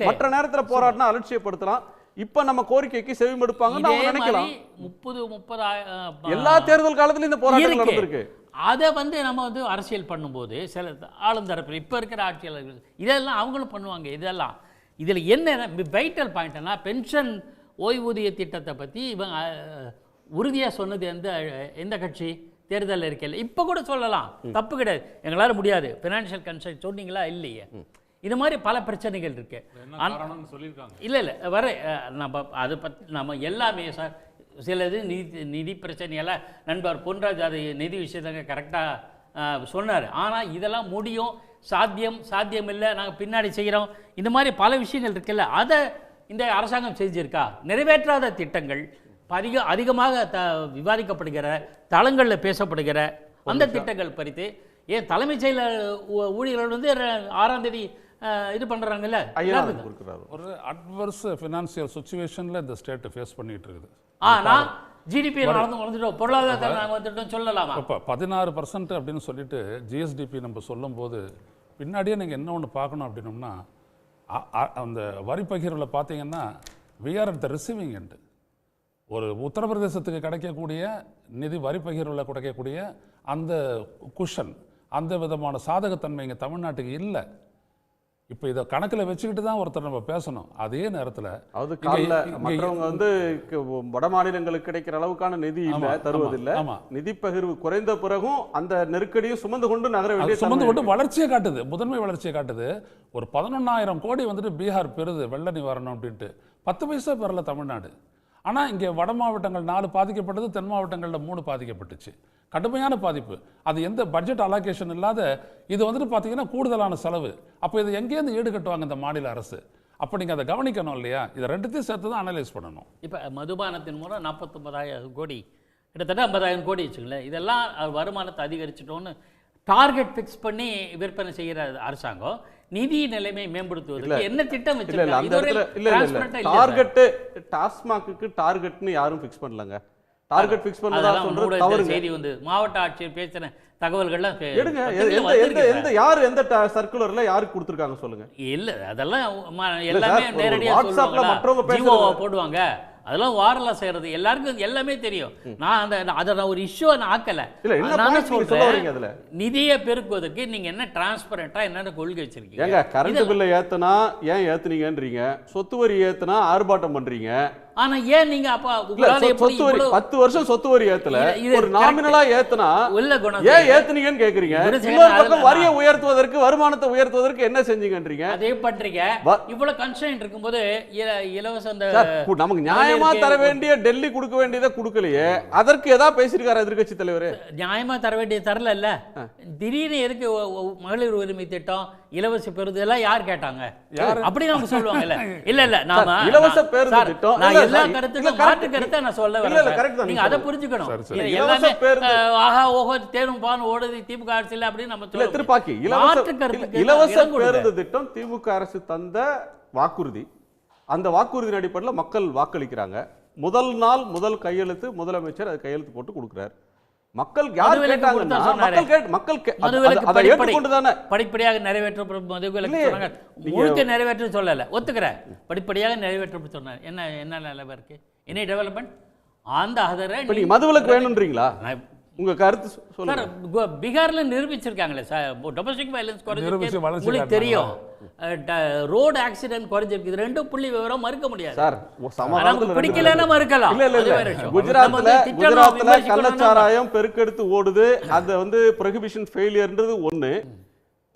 மற்ற நேரத்தில் போராடினா அலட்சியப்படுத்தலாம். இப்ப நம்ம கோரிக்கைக்கு செவிமடுப்பாங்கன்னு அவங்க நினைக்கலாம். 30 எல்லா தேர்தல் காலத்திலும் இந்த போராட்டம் நடந்திருக்கு. அதை வந்து நம்ம வந்து அரசியல் பண்ணும்போது சில ஆளுந்தரப்பில் இப்போ இருக்கிற ஆட்சியாளர்கள் இதெல்லாம் அவங்களும் பண்ணுவாங்க. இதெல்லாம் இதில் என்ன வைட்டல் பாயிண்ட்னா, பென்ஷன் ஓய்வூதிய திட்டத்தை பற்றி இவங்க உறுதியாக சொன்னது எந்த கட்சி தேர்தல் இருக்கையில்? இப்போ கூட சொல்லலாம், தப்பு கிடையாது, எங்களால் முடியாது. ஃபினான்ஷியல் கன்சல்ட் சொன்னீங்களா இல்லையே? இது மாதிரி பல பிரச்சனைகள் இருக்கு. இல்லை வர நம்ம அதை பற்றி நம்ம எல்லாமே சார், சிலது நிதி பிரச்சனையெல்லாம் நண்பர் பொன்ராஜ் அது நிதி விஷயத்தை கரெக்டாக சொன்னார். ஆனால் இதெல்லாம் முடியும், சாத்தியம் இல்லை, நாங்கள் பின்னாடி செய்கிறோம், இந்த மாதிரி பல விஷயங்கள் இருக்குல்ல, அதை இந்த அரசாங்கம் செஞ்சுருக்கா? நிறைவேற்றாத திட்டங்கள் அதிகமாக விவாதிக்கப்படுகிற தளங்களில் பேசப்படுகிற அந்த திட்டங்கள் பறித்து ஏன் தலைமைச் செயலர் ஊழியர்கள் வந்து 6ஆம் தேதி இது பண்றாங்கல்ல? ஒரு அட்வர்ஸ் ஃபினான்சியல் சிச்சுவேஷன்ல இந்த ஸ்டேட் ஃபேஸ் பண்ணிட்டு இருக்குது. ஜிடிபி வந்துட்டோம், பொருளாதாரத்தை நாங்கள் வந்துட்டோம் சொல்லலாமா? இப்போ 16% அப்படின்னு சொல்லிட்டு ஜிஎஸ்டிபி நம்ம சொல்லும் போது பின்னாடியே நீங்கள் என்ன ஒன்று பார்க்கணும் அப்படின்னோம்னா, அந்த வரி பகிர்வில் பார்த்தீங்கன்னா we are at the receiving end. ஒரு உத்தரப்பிரதேசத்துக்கு கிடைக்கக்கூடிய நிதி வரி பகிர்வில் கிடைக்கக்கூடிய அந்த குஷன், அந்த விதமான சாதகத்தன்மை இங்கே தமிழ்நாட்டுக்கு இல்லை. இப்போ இதை கணக்கில் வச்சுக்கிட்டு தான் ஒருத்தர் நம்ம பேசணும். அதே நேரத்தில் மற்றவங்க வந்து வட மாநிலங்களுக்கு கிடைக்கிற அளவுக்கான நிதி இல்லை, தருவதில்லை. நிதி பகிர்வு குறைந்த பிறகும் அந்த நெருக்கடியும் சுமந்து கொண்டு நகர வேண்டிய சுமந்து கொண்டு வளர்ச்சியை காட்டுது, முதன்மை வளர்ச்சியை காட்டுது. ஒரு 11,000 கோடி வந்துட்டு பீகார் பெறுது வெள்ள நிவாரணம் அப்படின்ட்டு, 10 பைசா பெறல தமிழ்நாடு. ஆனால் இங்கே வட மாவட்டங்கள் 4 பாதிக்கப்பட்டது, தென் மாவட்டங்களில் 3 பாதிக்கப்பட்டுச்சு. கடுமையான பாதிப்பு. அது எந்த பட்ஜெட் அலோகேஷன் இல்லாத இது வந்துட்டு பார்த்தீங்கன்னா கூடுதலான செலவு. அப்போ இதை எங்கேருந்து ஈடு கட்டுவாங்க இந்த மாநில அரசு? அப்போ நீங்கள் அதை கவனிக்கணும் இல்லையா? இதை ரெண்டுத்தையும் சேர்த்து தான் அனலைஸ் பண்ணணும். இப்போ மதுபானத்தின் மூலம் 49,000 கோடி, கிட்டத்தட்ட 50,000 கோடி வச்சுங்களேன். இதெல்லாம் வருமானத்தை அதிகரிச்சிட்டோன்னு டார்கெட் ஃபிக்ஸ் பண்ணி விற்பனை செய்கிற அரசாங்கம் நிதி நிலைமை மேம்படுத்துவதற்கு என்ன திட்டம் வச்சிருக்காங்க? டார்கெட் டாஸ்மாக்கு டார்கெட்னு யாரும் ஃபிக்ஸ் பண்ணலங்க. டார்கெட் ஃபிக்ஸ் பண்ணதா சொல்றது தவறு. செய்தி வந்து மாவட்ட ஆட்சியர் பேசுறேன் தகவல்கள்லாம் எடுங்க. பத்திரிகையில எந்த வந்திருக்கு எந்த சார். யார் எந்த சர்க்குலர்ல யாருக்கு கொடுத்துருக்காங்க சொல்லுங்க. இல்ல அதெல்லாம் இல்ல எல்லாமே சார், ஒரு நேரடியா வாட்ஸ்அப்ல மற்றவங்க ஜீவோவா பேசுறது. போடுவாங்க. அதெல்லாம் வாரெல்லாம் செய்யறது எல்லாருக்கும் எல்லாமே தெரியும். நான் அதை ஒரு இஷ்யூ நான் ஆக்கல. இல்ல, என்ன நான் point நீங்க சொல்ல வரீங்க அதுல? நிதியை பெருக்குவதற்கு நீங்க என்ன டிரான்ஸ்பரண்டா என்னென்ன கொள்கை வச்சிருக்கீங்க? ஏங்க கரண்ட் பில்லை ஏத்தனா ஏன் ஏத்துனீங்கன்றீங்க, சொத்து வரி ஏத்தனா ஆர்ப்பாட்டம் பண்றீங்க. ஆனா ஏன் நீங்க அப்ப இல்ல, உங்களால எப்படி சொத்து வரி இவ்வளவு- 10 வருஷம் சொத்து வரி ஏத்தல, இது ஒரு correct. நாமினலா ஏத்தனா இல்ல குணசேகரன். ஏன் ஏத்துனீங்கன்னு கேக்குறீங்க. குணசேகரன், இன்னொரு பக்கம் அதுல வரியை உயர்த்துவதற்கு, வருமானத்தை உயர்த்துவதற்கு என்ன செஞ்சீங்கன்றீங்க. அதே பண்றீங்க. வ- இவ்வளவு கன்ஸ்ட்ரெயின்ட் இருக்கும்போது இலவச அந்த சார், நமக்கு நியாயமா தர வேண்டிய டெல்லி கொடுக்க வேண்டியதை கொடுக்கலையே, அதற்கு ஏதாவது பேசியிருக்காரு எதிர்க்கட்சி தலைவர்? நியாயமா தர வேண்டிய தரல இல்ல. திடீர்னு எதுக்கு மகளிர் உரிமை திட்டம் இலவச பேருந்து எல்லாம் யார் கேட்டாங்க? அப்படி நம்ம சொல்லுவாங்கல்ல. இல்ல இல்ல நாம இலவச பேருந்து சார், திட்டம் நான் இல்ல, எல்லா இல்ல, கருத்துக்கும் correct. மாற்று கருத்தை நான் சொல்ல இல்ல, இல்ல, வரேன் correct தான் நீங்க நீங்க அதை சொல்றது. புரிஞ்சுக்கணும். சரி. இது இலவச எல்லாமே பேருந்து. ஆஹா ஓஹோ தேனும் பான் ஓடுது திமுக அரசியல் அப்படின்னு நம்ம இல்ல, திருப்பாக்கி மாற்று கருத்துக்கு இலவச இடம் கொடுங்க. பேருந்து திட்டம் திமுக அரசு தந்த வாக்குறுதி. அந்த வாக்குறுதியின் அடிப்படையில் மக்கள் வாக்களிக்கிறாங்க. முதல் நாள் முதல் கையெழுத்து முதலமைச்சர் அது கையெழுத்து போட்டு கொடுக்கிறார். மக்கள் யார் மதுவிலக்கு கேட்டாங்கன்னா கொடுத்தா சொன்னாரே. மக்கள் மதுவிலக்கு அதை ஏற்றுக்கொண்டு தானே படிப்படியாக நிறைவேற்றப்படும் மதுவிலக்கு இல்லையே. சொன்னாங்க. நீங்க- முழுக்க நிறைவேற்ற சொல்லல, ஒத்துக்கிறேன். படிப்படியாக நிறைவேற்றப்படும் சொன்னார். என்ன நிலைமை இருக்கு? எனி டெவலப்மெண்ட் அந்த அதரை இப்ப நீங்க மதுவிலக்கு வேணும்ன்றீங்களா? உங்க கருத்து சார், சொல்லுங்க. பீகார்ல நிரூபிச்சிருக்காங்களே சார், டொமஸ்டிக் வயலன்ஸ் நிரூபிச்சு வளர்ச்சி உங்களுக்கு தெரியும். ரோடு ஆக்சிடென்ட் குறைஞ்சிருக்கு. இது ரெண்டும் புள்ளி விவரம் மறுக்க முடியாது சார், நமக்கு பிடிக்கலன்னா மறுக்கலாம். இல்ல இல்ல அது இல்ல வேற விஷயம். குஜராத்ல நம்ம வந்து திட்டணும், குஜராத்ல விமர்சிக்கணும்னா கள்ளச்சாராயம் பெருக்கெடுத்து ஓடுது. அது வந்து ப்ரொஹிபிஷன் ஃபெயிலியர்ன்றது ஒண்ணு.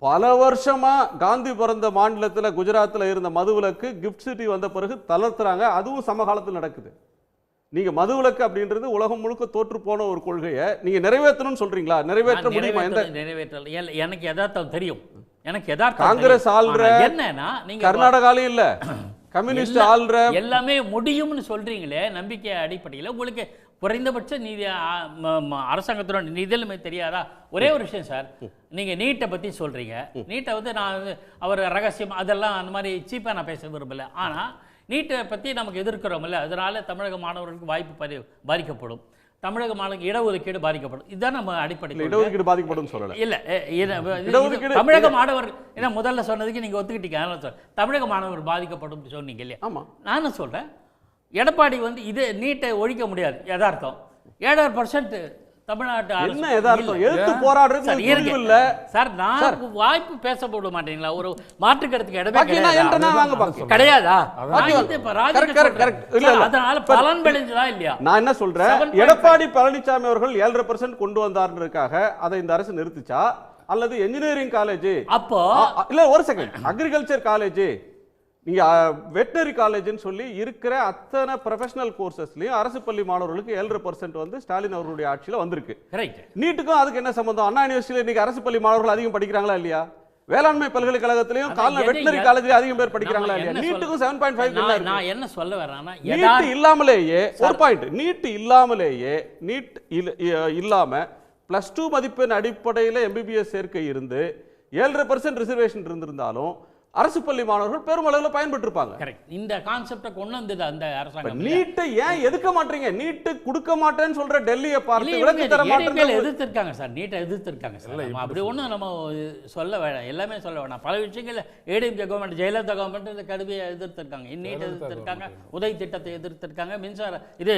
பல வருஷமா காந்தி பிறந்த மாநிலத்துல குஜராத்ல இருந்த மதுவிலக்கு கிஃப்ட் சிட்டி வந்த பிறகு தளர்த்துறாங்க. அதுவும் சமகாலத்தில் நடக்குது. நீங்க மதுவிலக்கு அப்படின்றது உலகம் முழுக்க தோற்று போன ஒரு கொள்கையை நீங்க நிறைவேற்றணும்னு சொல்றீங்களா? நிறைவேற்ற முடியுமா? எந்த நிறைவேற்றல. எனக்கு யதார்த்தம் தெரியும். எனக்கு யதார்த்தம் காங்கிரஸ் தெரியும். ஆள்ற ஆனா என்னன்னா நீங்க கர்நாடகால இல்ல, கம்யூனிஸ்ட் ஆள்ற எல்லாமே முடியும்னு சொல்றீங்களே, நம்பிக்கை அடிப்படையில் உங்களுக்கு குறைந்தபட்ச நீதி அரசாங்கத்தோட நிதியிலுமே தெரியாதா? ஒரே ஒரு விஷயம் சார், நீங்க நீட்டை பத்தி சொல்றீங்க. நீட்டை வந்து நான் வந்து அவர் ரகசியம் அதெல்லாம் அந்த மாதிரி சீப்பா நான் பேச விரும்பல. ஆனா நீட்டை பத்தி நமக்கு எதிர்க்கிறோம்ல, அதனால தமிழக மாணவர்களுக்கு வாய்ப்பு பாதிக்கப்படும், தமிழக மாணவர்களுக்கு இடஒதுக்கீடு பாதிக்கப்படும். இதுதான் நம்ம அடிப்படை. இடஒதுக்கீடு பாதிக்கப்படும் சொல்லல. இல்ல இடஒதுக்கீடு தமிழக மாணவர் என்ன முதல்ல சொன்னதுக்கு நீங்க ஒத்துக்கிட்டீங்க. அதனால சொல்றேன், தமிழக மாணவர் பாதிக்கப்படும் சொன்னீங்க இல்லையா? ஆமா, நானும் சொல்றேன். எடப்பாடி வந்து இது நீட்டை ஒழிக்க முடியாது, யதார்த்தம். 7% தமிழ்நாட்டு அரசு என்ன யதார்த்தம்? இல்ல. எதிர்த்து போராடுறது சார், உங்களுக்கு இருங்க. இல்ல சார், நான் வாய்ப்பு பேச போட மாட்டீங்களா? ஒரு மாற்று கருத்துக்கு இடமே பாக்கி நான் கிடையாதா? என்றனா வாங்க பாக்கி. கிடையாதா? பாக்கி நான் வந்து இப்ப ராஜிக்கு correct, correct. சொல்றேன். இல்ல, இல்ல. அதனால பலன் விளைஞ்சதா இல்லையா? நான் என்ன சொல்றேன், 7.5 எடப்பாடி பழனிசாமி அவர்கள் 7% கொண்டு வந்தாருன்றதுக்காக அதை இந்த அரசு நிறுத்துச்சா, அல்லது என்ஜினியரிங் காலேஜ் அப்போ இல்ல ஒரு செகண்ட் அக்ரிகல்ச்சர் காலேஜ், நீங்க வெட்டனரி காலேஜ்னு சொல்லி இருக்கிற அத்தனை ப்ரொஃபஷனல் கோர்சஸ்லயும் அரசு பள்ளி மாணவர்களுக்கு 7% வந்து ஸ்டாலின் அவர்களுடைய ஆட்சியில வந்திருக்கு. கரெக்ட். நீட்டுக்கும் அதுக்கு என்ன சம்பந்தம்? அண்ணா யூனிவர்சிட்டியில இன்னைக்கு அரசு பள்ளி மாணவர்கள் அதிகம் படிக்கிறாங்களா இல்லையா? வேளாண்மை பல்கலைக்கழகத்திலையும் கால்நடை வெட்டனரி காலேஜ்லயும் அதிகம் பேர் படிக்கிறாங்களா இல்லையா? நீட்டுக்கும் 7.5 நான் என்ன சொல்ல வரேன்னா, நீட் இல்லாமலேயே ஒரு பாயிண்ட், நீட் இல்லாமலேயே நீட் இல்லாம +2 மதிப்பெண் அடிப்படையில் எம்பிபிஎஸ் சேர்க்கை இருந்து 7% ரிசர்வேஷன் இருந்திருந்தாலும் அரசு பள்ளி மாணவர்கள் பெருமளவில் பயன்பெற்றிருப்பாங்க. கரெக்ட். இந்த கான்செப்டை கொண்டு வந்தது அந்த அரசாங்கம். நீட்டை ஏன் எதுக்க மாட்டீங்க? நீட்டு கொடுக்க மாட்டேன்னு சொல்ற டெல்லியை பார்த்து விளக்கு தர மாட்டேன்னு எதிர்த்திருக்காங்க சார், நீட்டை எதிர்த்திருக்காங்க சார். அப்படி ஒன்றும் நம்ம சொல்ல வேணாம், எல்லாமே சொல்ல வேணாம். பல விஷயங்கள் ஏடிஎம்கே கவர்மெண்ட், ஜெயலலிதா கவர்மெண்ட் இந்த கடுமையை எதிர்த்திருக்காங்க. நீட்டை எதிர்த்திருக்காங்க, உதவி திட்டத்தை எதிர்த்திருக்காங்க, மின்சார இது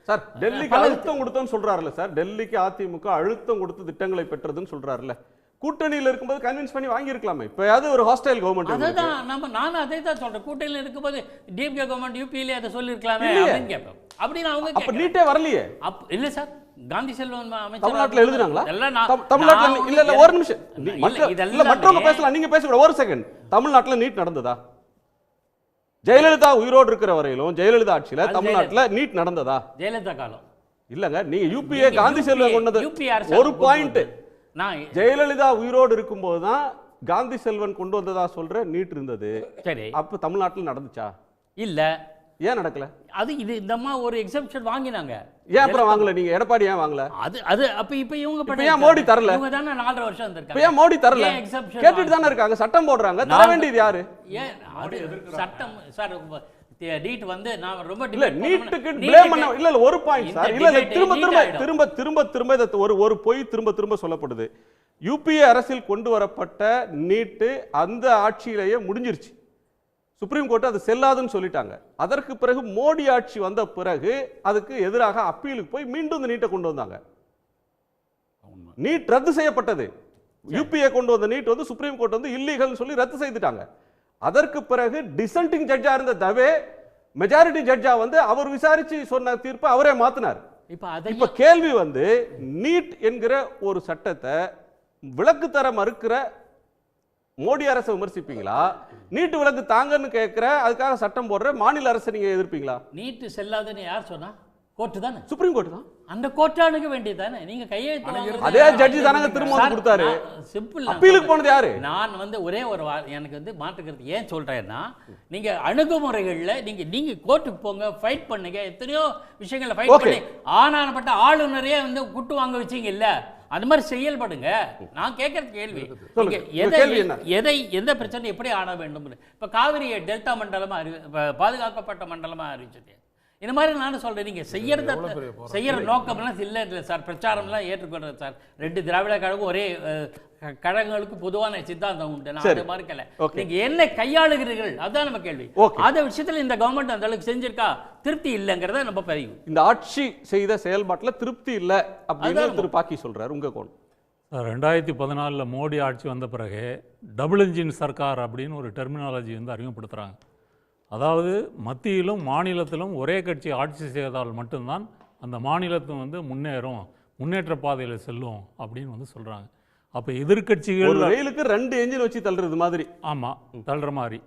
சார் டெல்லிக்கு அழுத்தம் கொடுத்தோன்னு சொல்றாருல்ல சார், டெல்லிக்கு அதிமுக அழுத்தம் கொடுத்து திட்டங்களை பெற்றதுன்னு சொல்றாருல்ல. கூட்டணியில் இருக்கும்போது கன்வின்ஸ் பண்ணி வாங்கி இருக்கலாமே. இப்பயாவது ஒரு ஹாஸ்டைல் கவர்மெண்ட். அதான் நானும் அதை தான் சொல்றேன். கூட்டணியில் இருக்கும்போது டிஎம்கே கவர்மெண்ட் யூபியிலே அதை சொல்லியிருக்கலாமே அப்படின்னு கேட்பேன். அப்படின்னு அவங்க அப்ப நீட்டே வரலையே. இல்ல சார், காந்தி செல்வன் அமைச்சர் தமிழ்நாட்டில் எழுதுனாங்களா? எல்லாம் தமிழ்நாட்டில் இல்ல ஒரு நிமிஷம், மற்றவங்க பேசலாம், நீங்க பேசக்கூடாது. ஒரு செகண்ட், தமிழ்நாட்டில் நீட் நடந்ததா? ஜெயலலிதா உயிரோடு இருக்கிற வரையிலும் ஜெயலலிதா ஆட்சியில தமிழ்நாட்டில் நீட் நடந்ததா? ஜெயலலிதா காலம் இல்லங்க, நீங்க யூபிஏ காந்தி செல்வன் கொண்டது ஒரு பாயிண்ட். ஜெயலலிதா உயிரோடு இருக்கும்போது தான் காந்தி செல்வன் கொண்டு வந்ததா சொல்ற நீட் இருந்தது. சரி, அப்ப தமிழ்நாட்டில் நடந்துச்சா? இல்ல. ஏன் நடக்கல? அது இது இந்த அம்மா ஒரு எக்ஸெப்ஷன் வாங்கினாங்க. ஏன் அப்புறம் வாங்கல? நீங்க எடப்பாடி ஏன் வாங்கல? அது அப்ப இப்ப இவங்க ஏன் மோடி தரல? இவங்க தான 4.5 வருஷம் வந்திருக்காங்க. ஏன் மோடி தரல? கேட்டுட்டு தானே இருக்காங்க, சட்டம் போடுறாங்க, தர வேண்டியது யாரு? ஏன் அது சட்டம் சார், நீட் வந்து நான் ரொம்ப இல்ல நீட்டுக்கு ப்ளேம் பண்ண இல்ல ஒரு பாயிண்ட் சார். இல்ல திரும்ப இத ஒரு பொய் திரும்ப சொல்லப்படுது. யுபிஏ அரசில் கொண்டு வரப்பட்ட நீட்டு அந்த ஆட்சியிலேயே முடிஞ்சிருச்சு. சுப்ரீம் கோர்ட் அது செல்லாதுன்னு சொல்லிட்டாங்க. அதற்கு பிறகு மோடி ஆட்சி வந்த பிறகு அதுக்கு எதிராக அப்பீலுக்கு போய் மீண்டும் இந்த நீட்டை கொண்டு வந்தாங்க. நீட் ரத்து செய்யப்பட்டது. யுபிஏ கொண்டு வந்த நீட் வந்து சுப்ரீம் கோர்ட் வந்து இல்லீகல்னு சொல்லி ரத்து செய்துட்டாங்க. அதற்கு பிறகு டிசென்டிங் ஜட்ஜா இருந்த தவே மெஜாரிட்டி ஜட்ஜா வந்து அவர் விசாரிச்சு சொன்ன தீர்ப்பை அவரே மாத்தினார். இப்ப கேள்வி வந்து நீட் என்கிற ஒரு சட்டத்தை விலக்கு தர மறுக்கிற மோடி அரசை விமர்சிப்பீங்களா? நீட்டு விலக்கு தாங்கன்னு கேட்கிற அதுக்காக சட்டம் போடுற மாநில அரசை நீங்க எதிர்ப்பீங்களா? நீட்டு செல்லாதுன்னு யார் சொன்னா? கோர்ட்டு தானே, சுப்ரீம் கோர்ட் தான். அந்த கோர்ட்டானுக்கு வேண்டியதானே நீங்க கையெழுத்து அதே ஜட்ஜி தானங்க திரும்ப வந்து கொடுத்தாரு. சிம்பிள். அப்பீலுக்கு போனது யாரு? நான் வந்து ஒரே ஒரு எனக்கு வந்து மாற்றுக்கிறது ஏன் சொல்றேன்னா, நீங்க அணுகுமுறைகள்ல நீங்க கோர்ட்டுக்கு போங்க, ஃபைட் பண்ணுங்க, எத்தனையோ விஷயங்களை ஃபைட் பண்ணி ஆனானப்பட்ட ஆளுநரே வந்து குட்டு வாங்க வச்சீங்க இல்ல, அது மாதிரி செயல்படுங்க. நான் கேட்கற கேள்வி எதை எந்த பிரச்சனை எப்படி ஆட வேண்டும். இப்ப காவிரியை டெல்டா மண்டலமா பாதுகாக்கப்பட்ட மண்டலமா அறிவிச்சது. இந்த மாதிரி நானும் சொல்றேன், நீங்க செய்யற நோக்கம்லாம் இல்லை சார். பிரச்சாரம்லாம் ஏற்றுக்கொள்றேன் சார். 2 திராவிட கழகம் ஒரே கழகங்களுக்கு பொதுவான சித்தாந்தம் உண்டு. நான் அதை மறுக்கல. நீங்க என்ன கையாளுகிறீர்கள் அதுதான் நம்ம கேள்வி. அந்த விஷயத்துல இந்த கவர்மெண்ட் அந்த அளவுக்கு செஞ்சிருக்கா? திருப்தி இல்லைங்கிறத நம்ம பதிவு. இந்த ஆட்சி செய்த செயல்பாட்டில் திருப்தி இல்லை அப்படின்னு திரு பாக்கி சொல்றாரு. உங்க கோணம் 2014 மோடி ஆட்சி வந்த பிறகு டபுள் இன்ஜின் சர்க்கார் அப்படின்னு ஒரு டெர்மினாலஜி வந்து அறிமுகப்படுத்துகிறாங்க. அதாவது மத்தியிலும் மாநிலத்திலும் ஒரே கட்சி ஆட்சி செய்தால் மட்டும்தான் அந்த மாநிலத்தும் வந்து முன்னேற்ற பாதையில் செல்லும் அப்படின்னு வந்து சொல்கிறாங்க. அப்போ எதிர்கட்சிகள் ரயிலுக்கு 2 என்ஜின் வச்சு தள்ளுறது மாதிரி. ஆமாம், தள்ளுற மாதிரி.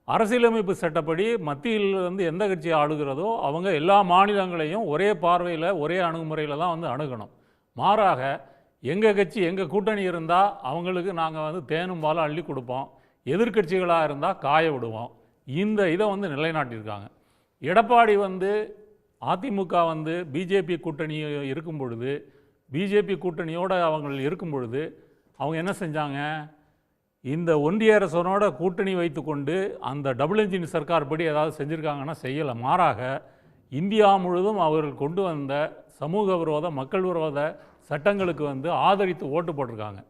அரசியலமைப்பு சட்டப்படி மத்தியில் வந்து எந்த கட்சி ஆளுகிறதோ அவங்க எல்லா மாநிலங்களையும் ஒரே பார்வையில் ஒரே அணுகுமுறையில் தான் வந்து அணுகணும். மாறாக எங்கள் கட்சி எங்கள் கூட்டணி இருந்தால் அவங்களுக்கு நாங்கள் வந்து தேனும் பாலும் அள்ளி கொடுப்போம், எதிர்கட்சிகளாக இருந்தால் காய விடுவோம். இந்த இதை வந்து நிலைநாட்டியிருக்காங்க. எடப்பாடி வந்து அதிமுக வந்து பிஜேபி கூட்டணி இருக்கும் பொழுது, பிஜேபி கூட்டணியோடு அவங்க இருக்கும் பொழுது அவங்க என்ன செஞ்சாங்க? இந்த ஒன்றிய அரசனோட கூட்டணி வைத்து கொண்டு அந்த டபுள் இன்ஜின் சர்க்கார் படி ஏதாவது செஞ்சுருக்காங்கன்னா செய்யலை. மாறாக இந்தியா முழுவதும் அவர்கள் கொண்டு வந்த சமூக விரோத மக்கள் விரோத சட்டங்களுக்கு வந்து ஆதரித்து ஓட்டு போட்டிருக்காங்க.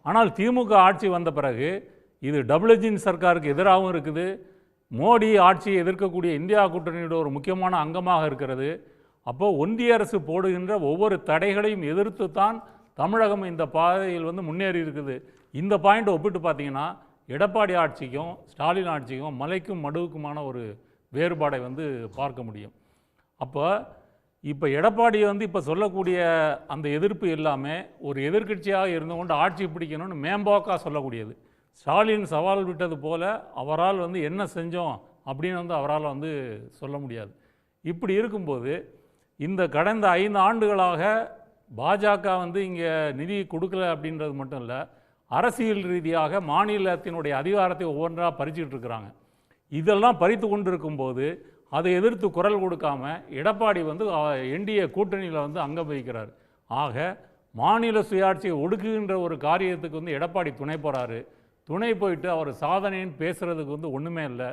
ஆனால் திமுக ஆட்சி வந்த பிறகு இது டபுள் இன்ஜின் சர்க்காருக்கு எதிராகவும் இருக்குது, மோடி ஆட்சியை எதிர்க்கக்கூடிய இந்தியா கூட்டணியோட ஒரு முக்கியமான அங்கமாக இருக்கிறது. அப்போது ஒன்றிய அரசு போடுகின்ற ஒவ்வொரு தடைகளையும் எதிர்த்து தான் தமிழகம் இந்த பாதையில் வந்து முன்னேறி இருக்குது. இந்த பாயிண்ட்டை ஒப்பிட்டு பார்த்தீங்கன்னா எடப்பாடி ஆட்சிக்கும் ஸ்டாலின் ஆட்சிக்கும் மலைக்கும் மடுவுக்குமான ஒரு வேறுபாடை வந்து பார்க்க முடியும். இப்போ எடப்பாடி வந்து இப்போ சொல்லக்கூடிய அந்த எதிர்ப்பு எல்லாமே ஒரு எதிர்க்கட்சியாக இருந்து கொண்டு ஆட்சி பிடிக்கணும்னு மேம்போக்காக சொல்லக்கூடியது. ஸ்டாலின் சவால் விட்டது போல அவரால் வந்து என்ன செஞ்சோம் அப்படின்னு வந்து அவரால் வந்து சொல்ல முடியாது. இப்படி இருக்கும்போது இந்த கடந்த 5 ஆண்டுகளாக பாஜக வந்து இங்கே நிதி கொடுக்கல அப்படின்றது மட்டும் இல்லை, அரசியல் ரீதியாக மாநிலத்தினுடைய அதிகாரத்தை ஒவ்வொன்றாக பறிச்சுக்கிட்டு இருக்கிறாங்க. இதெல்லாம் பறித்து கொண்டு இருக்கும்போது அதை எதிர்த்து குரல் கொடுக்காம எடப்பாடி வந்து என்டிஏ கூட்டணியில் வந்து அங்கம் வகிக்கிறார். ஆக மாநில சுயாட்சியை ஒடுக்குகின்ற ஒரு காரியத்துக்கு வந்து எடப்பாடி துணை போகிறாரு. துணை போயிட்டு அவர் சாதனைன்னு பேசுறதுக்கு வந்து ஒன்றுமே இல்லை.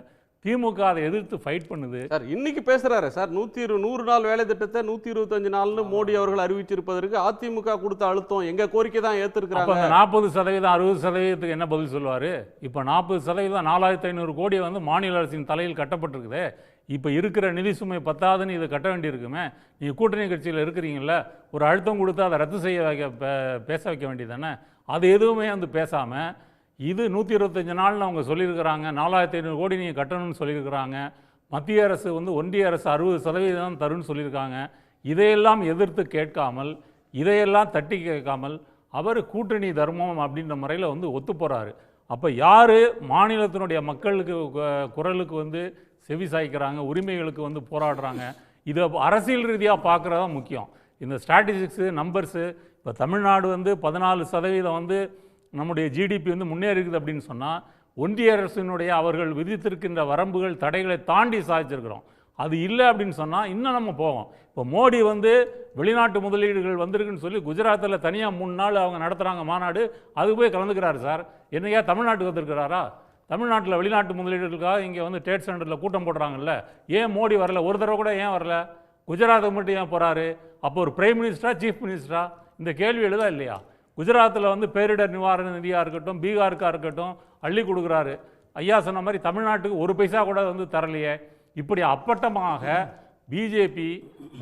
திமுக அதை எதிர்த்து ஃபைட் பண்ணுது சார். இன்னைக்கு பேசுறாரு சார், 100 நாள் வேலை திட்டத்தை 125 நாள்னு மோடி அவர்கள் அறிவிச்சிருப்பதற்கு அதிமுக கொடுத்த அழுத்தம் எங்க கோரிக்கை தான் ஏற்றிருக்கிறாங்க. 40% 60% என்ன பதில் சொல்லுவார்? இப்போ 40% 4500 கோடி வந்து மாநில அரசின் தலையில் கட்டப்பட்டிருக்குது. இப்போ இருக்கிற நிதி சுமை பத்தாதுன்னு இதை கட்ட வேண்டியிருக்குமே. நீங்கள் கூட்டணி கட்சியில் இருக்கிறீங்கள, ஒரு அழுத்தம் கொடுத்து அதை ரத்து செய்ய பேச வைக்க வேண்டியது தானே. அது எதுவுமே வந்து பேசாமல் இது 125 நாள்னு அவங்க சொல்லியிருக்கிறாங்க. 4500 கோடி நீங்கள் கட்டணும்னு சொல்லியிருக்கிறாங்க. மத்திய அரசு வந்து ஒன்றிய அரசு 60% தருன்னு சொல்லியிருக்காங்க. இதையெல்லாம் எதிர்த்து கேட்காமல், இதையெல்லாம் தட்டி கேட்காமல் அவர் கூட்டணி தர்மம் அப்படின்ற முறையில் வந்து ஒத்து போகிறாரு. அப்போ யார் மாநிலத்தினுடைய மக்களுக்கு குரலுக்கு வந்து செவி சாய்க்கிறாங்க, உரிமைகளுக்கு வந்து போராடுறாங்க, இதை அரசியல் ரீதியாக பார்க்குறதா முக்கியம். இந்த ஸ்ட்ராட்டஜிக்ஸு நம்பர்ஸு இப்போ தமிழ்நாடு வந்து 14% வந்து நம்முடைய ஜிடிபி வந்து முன்னேறிக்குது அப்படின்னு சொன்னால் ஒன்றிய அரசினுடைய அவர்கள் விதித்திருக்கின்ற வரம்புகள் தடைகளை தாண்டி சாதிச்சிருக்கிறோம். அது இல்லை அப்படின்னு சொன்னால் இன்னும் நம்ம போவோம். இப்போ மோடி வந்து வெளிநாட்டு முதலீடுகள் வந்திருக்குன்னு சொல்லி குஜராத்தில் தனியாக 3 நாள் அவங்க நடத்துகிறாங்க மாநாடு, அது போய் கலந்துக்கிறாரு சார். என்னையா தமிழ்நாட்டுக்கு வந்திருக்கிறாரா? தமிழ்நாட்டில் வெளிநாட்டு முதலீடுகளுக்காக இங்கே வந்து ட்ரேட் சென்டரில் கூட்டம் போடுறாங்கல்ல, ஏன் மோடி வரல? ஒரு தடவை கூட ஏன் வரல? குஜராத்தை மட்டும் ஏன் போகிறாரு? அப்போ ஒரு பிரைம் மினிஸ்டரா, சீஃப் மினிஸ்டரா? இந்த கேள்வி எழுதா இல்லையா? குஜராத்தில் வந்து பேரிடர் நிவாரண நிதியாக இருக்கட்டும், பீகாருக்காக இருக்கட்டும் அள்ளி கொடுக்குறாரு. ஐயா சொன்ன மாதிரி தமிழ்நாட்டுக்கு ஒரு பைசா கூட வந்து தரலையே. இப்படி அப்பட்டமாக பிஜேபி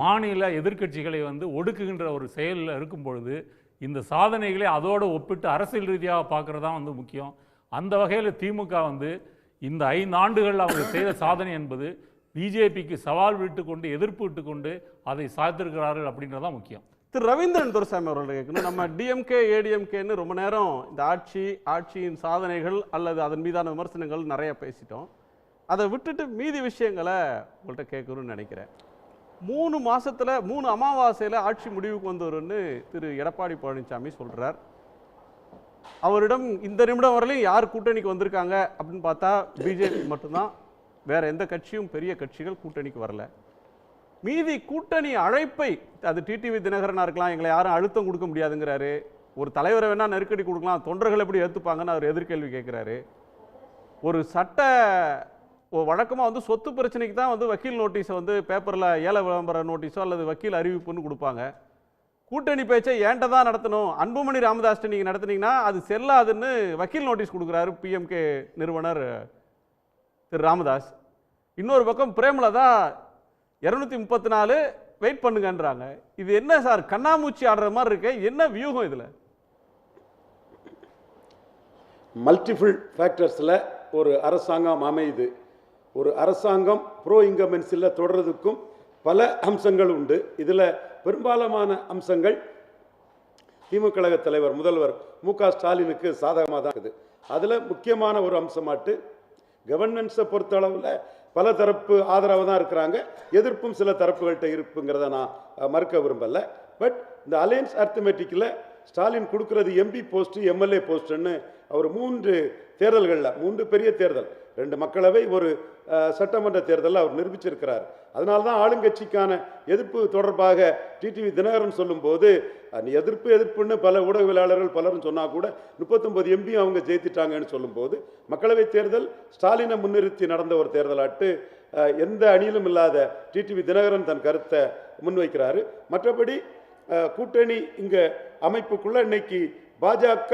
மாநில எதிர்க்கட்சிகளை வந்து ஒடுக்குகின்ற ஒரு செயலில் இருக்கும் பொழுது இந்த சாதனைகளை அதோடு ஒப்பிட்டு அரசியல் ரீதியாக பார்க்குறது தான் வந்து முக்கியம். அந்த வகையில் திமுக வந்து இந்த 5 ஆண்டுகள் அவங்க செய்த சாதனை என்பது பிஜேபிக்கு சவால் விட்டு கொண்டு, எதிர்ப்பு விட்டு கொண்டு அதை சாதித்திருக்கிறார்கள் அப்படின்றதான் முக்கியம். திரு ரவீந்திரன் துரைசாமி அவர்கள் கேட்கணும், நம்ம டிஎம்கே ஏடிஎம்கேன்னு ரொம்ப நேரம் இந்த ஆட்சியின் சாதனைகள் அல்லது அதன் மீதான விமர்சனங்கள் நிறைய பேசிட்டோம். அதை விட்டுட்டு மீதி விஷயங்களை உங்கள்கிட்ட கேட்கணும்னு நினைக்கிறேன். 3 மாசத்துல 3 அமாவாசையில் ஆட்சி முடிவுக்கு வந்தவருன்னு திரு எடப்பாடி பழனிசாமி சொல்கிறார். அவரிடம் இந்த நிமிடம் வரலையும் யார் கூட்டணிக்கு வந்திருக்காங்க அப்படின்னு பார்த்தா பிஜேபி மட்டும்தான், வேற எந்த கட்சியும் பெரிய கட்சிகள் கூட்டணிக்கு வரல. மீதி கூட்டணி அழைப்பை, அது டிடிவி தினகரனாக இருக்கலாம், எங்களை யாரும் அழுத்தம் கொடுக்க முடியாதுங்கிறாரு. ஒரு தலைவரை வேணா நெருக்கடி கொடுக்கலாம், தொண்டர்கள் எப்படி ஏற்றுப்பாங்கன்னு அவர் எதிர்கேள்வி கேட்குறாரு. ஒரு வழக்கமாக வந்து சொத்து பிரச்சனைக்கு தான் வந்து வக்கீல் நோட்டீஸை வந்து பேப்பரில் ஏல விளம்பர நோட்டீஸோ அல்லது வக்கீல் அறிவிப்புன்னு கொடுப்பாங்க. கூட்டணி பேச்சை ஏன்ட்ட தான் நடத்தணும், அன்புமணி ராமதாஸ் நீங்கள் நடத்துனீங்கன்னா அது செல்லாதுன்னு வக்கீல் நோட்டீஸ் கொடுக்குறாரு பிஎம்கே நிறுவனர் திரு ராமதாஸ். இன்னொரு பக்கம் பிரேமலதா 234 வெயிட் பண்ணுங்கன்றாங்க. இது என்ன சார், கண்ணாமூச்சி ஆடுற மாதிரி இருக்கு, என்ன வியூகம் இதில்? மல்டிபிள் ஃபேக்டர்ஸில் ஒரு அரசாங்கம் அமையுது. ஒரு அரசாங்கம் ப்ரோ இன்கம்பன்சியில் தொடர்றதுக்கும் பல அம்சங்கள் உண்டு. இதில் பெரும்பாலான அம்சங்கள் திமுக கழக தலைவர் முதல்வர் மு.க. ஸ்டாலினுக்கு சாதகமாக தான் இருக்குது. அதில் முக்கியமான ஒரு அம்சமாட்டு கவர்னன்ஸை பொறுத்த அளவில் பல தரப்பு ஆதரவு தான் இருக்கிறாங்க, எதிர்ப்பும் சில தரப்புகள்கிட்ட இருப்புங்கிறத நான் மறுக்க விரும்பலை. பட் இந்த அலையன்ஸ் அர்த்தமெட்டிக்கில் ஸ்டாலின் கொடுக்கறது எம்பி போஸ்ட்டு, எம்எல்ஏ போஸ்ட்டுன்னு அவர் 3 தேர்தல்களில், 3 பெரிய தேர்தல், 2 மக்களவை, ஒரு சட்டமன்ற தேர்தலில் அவர் நிரூபிச்சிருக்கிறார். அதனால தான் ஆளுங்கட்சிக்கான எதிர்ப்பு தொடர்பாக டிடிவி தினகரன் சொல்லும்போது எதிர்ப்புன்னு பல ஊடகவியலாளர்கள் பலரும் சொன்னால் கூட 39 எம்பி அவங்க ஜெயித்துட்டாங்கன்னு சொல்லும்போது மக்களவை தேர்தல் ஸ்டாலினை முன்னிறுத்தி நடந்த ஒரு தேர்தலாட்டு எந்த அணியிலும் இல்லாத டிடிவி தினகரன் தன் கருத்தை முன்வைக்கிறாரு. மற்றபடி கூட்டணி இங்கே அமைப்புக்குள்ள இன்னைக்கு பாஜக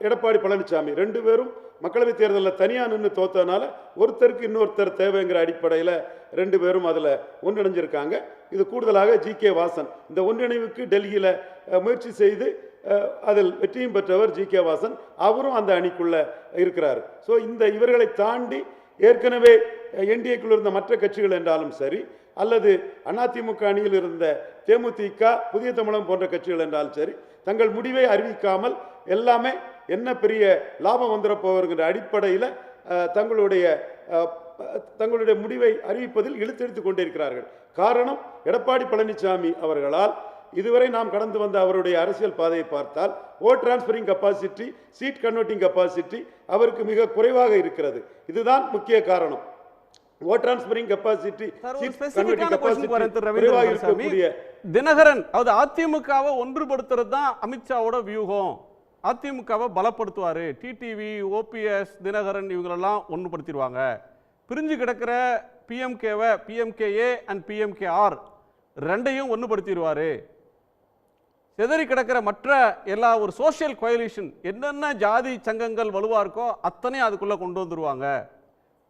எடப்பாடி பழனிசாமி 2 பேரும் மக்களவை தேர்தலில் தனியாக நின்று தோத்ததுனால ஒருத்தருக்கு இன்னொருத்தர் தேவைங்கிற அடிப்படையில் 2 பேரும் அதில் ஒன்றிணைஞ்சிருக்காங்க. இது கூடுதலாக ஜி.கே. வாசன் இந்த ஒன்றிணைவுக்கு டெல்லியில் முயற்சி செய்து அதில் வெற்றியும் பெற்றவர் ஜி.கே. வாசன், அவரும் அந்த அணிக்குள்ளே இருக்கிறார். ஸோ இவர்களை தாண்டி ஏற்கனவே என்டிஏக்குள்ள இருந்த மற்ற கட்சிகள் என்றாலும் சரி, அல்லது அதிமுக அணியில் இருந்த தேமுதிக, புதிய தமிழகம் போன்ற கட்சிகள் என்றாலும் சரி, தங்கள் முடிவை அறிவிக்காமல் எல்லாமே என்ன பெரிய லாபம் வந்துடப்போகிற அடிப்படையில் தங்களுடைய முடிவை அறிவிப்பதில் இழுத்தெடுத்து கொண்டிருக்கிறார்கள். காரணம், எடப்பாடி பழனிசாமி அவர்களால் இதுவரை நாம் கடந்து வந்த அவருடைய அரசியல் பாதையை பார்த்தால் vote transferring capacity, seat converting capacity அவருக்கு மிக குறைவாக இருக்கிறது. இதுதான் முக்கிய காரணம். ஓட் டிரான்ஸ்பரிங் கெப்பாசிட்டி, தினகரன், அதாவது அதிமுகவை ஒன்றுபடுத்துறது தான் அமித்ஷாவோட வியூகம். அதிமுகவை பலப்படுத்துவாரு, டிடிவி, ஓபிஎஸ், தினகரன் இவங்களெல்லாம் ஒன்றுபடுத்திடுவாங்க. பிரிஞ்சு கிடக்கிற பிஎம்கேவை, பிஎம்கேஏ அண்ட் பிஎம்கேஆர் 2ஐயும் ஒன்றுபடுத்திடுவாரு. செதறி கிடக்கிற மற்ற எல்லா ஒரு சோசியல் கோயலிஷன், என்னென்ன ஜாதி சங்கங்கள் வலுவா இருக்கோ அத்தனையும் அதுக்குள்ள கொண்டு வந்துருவாங்க.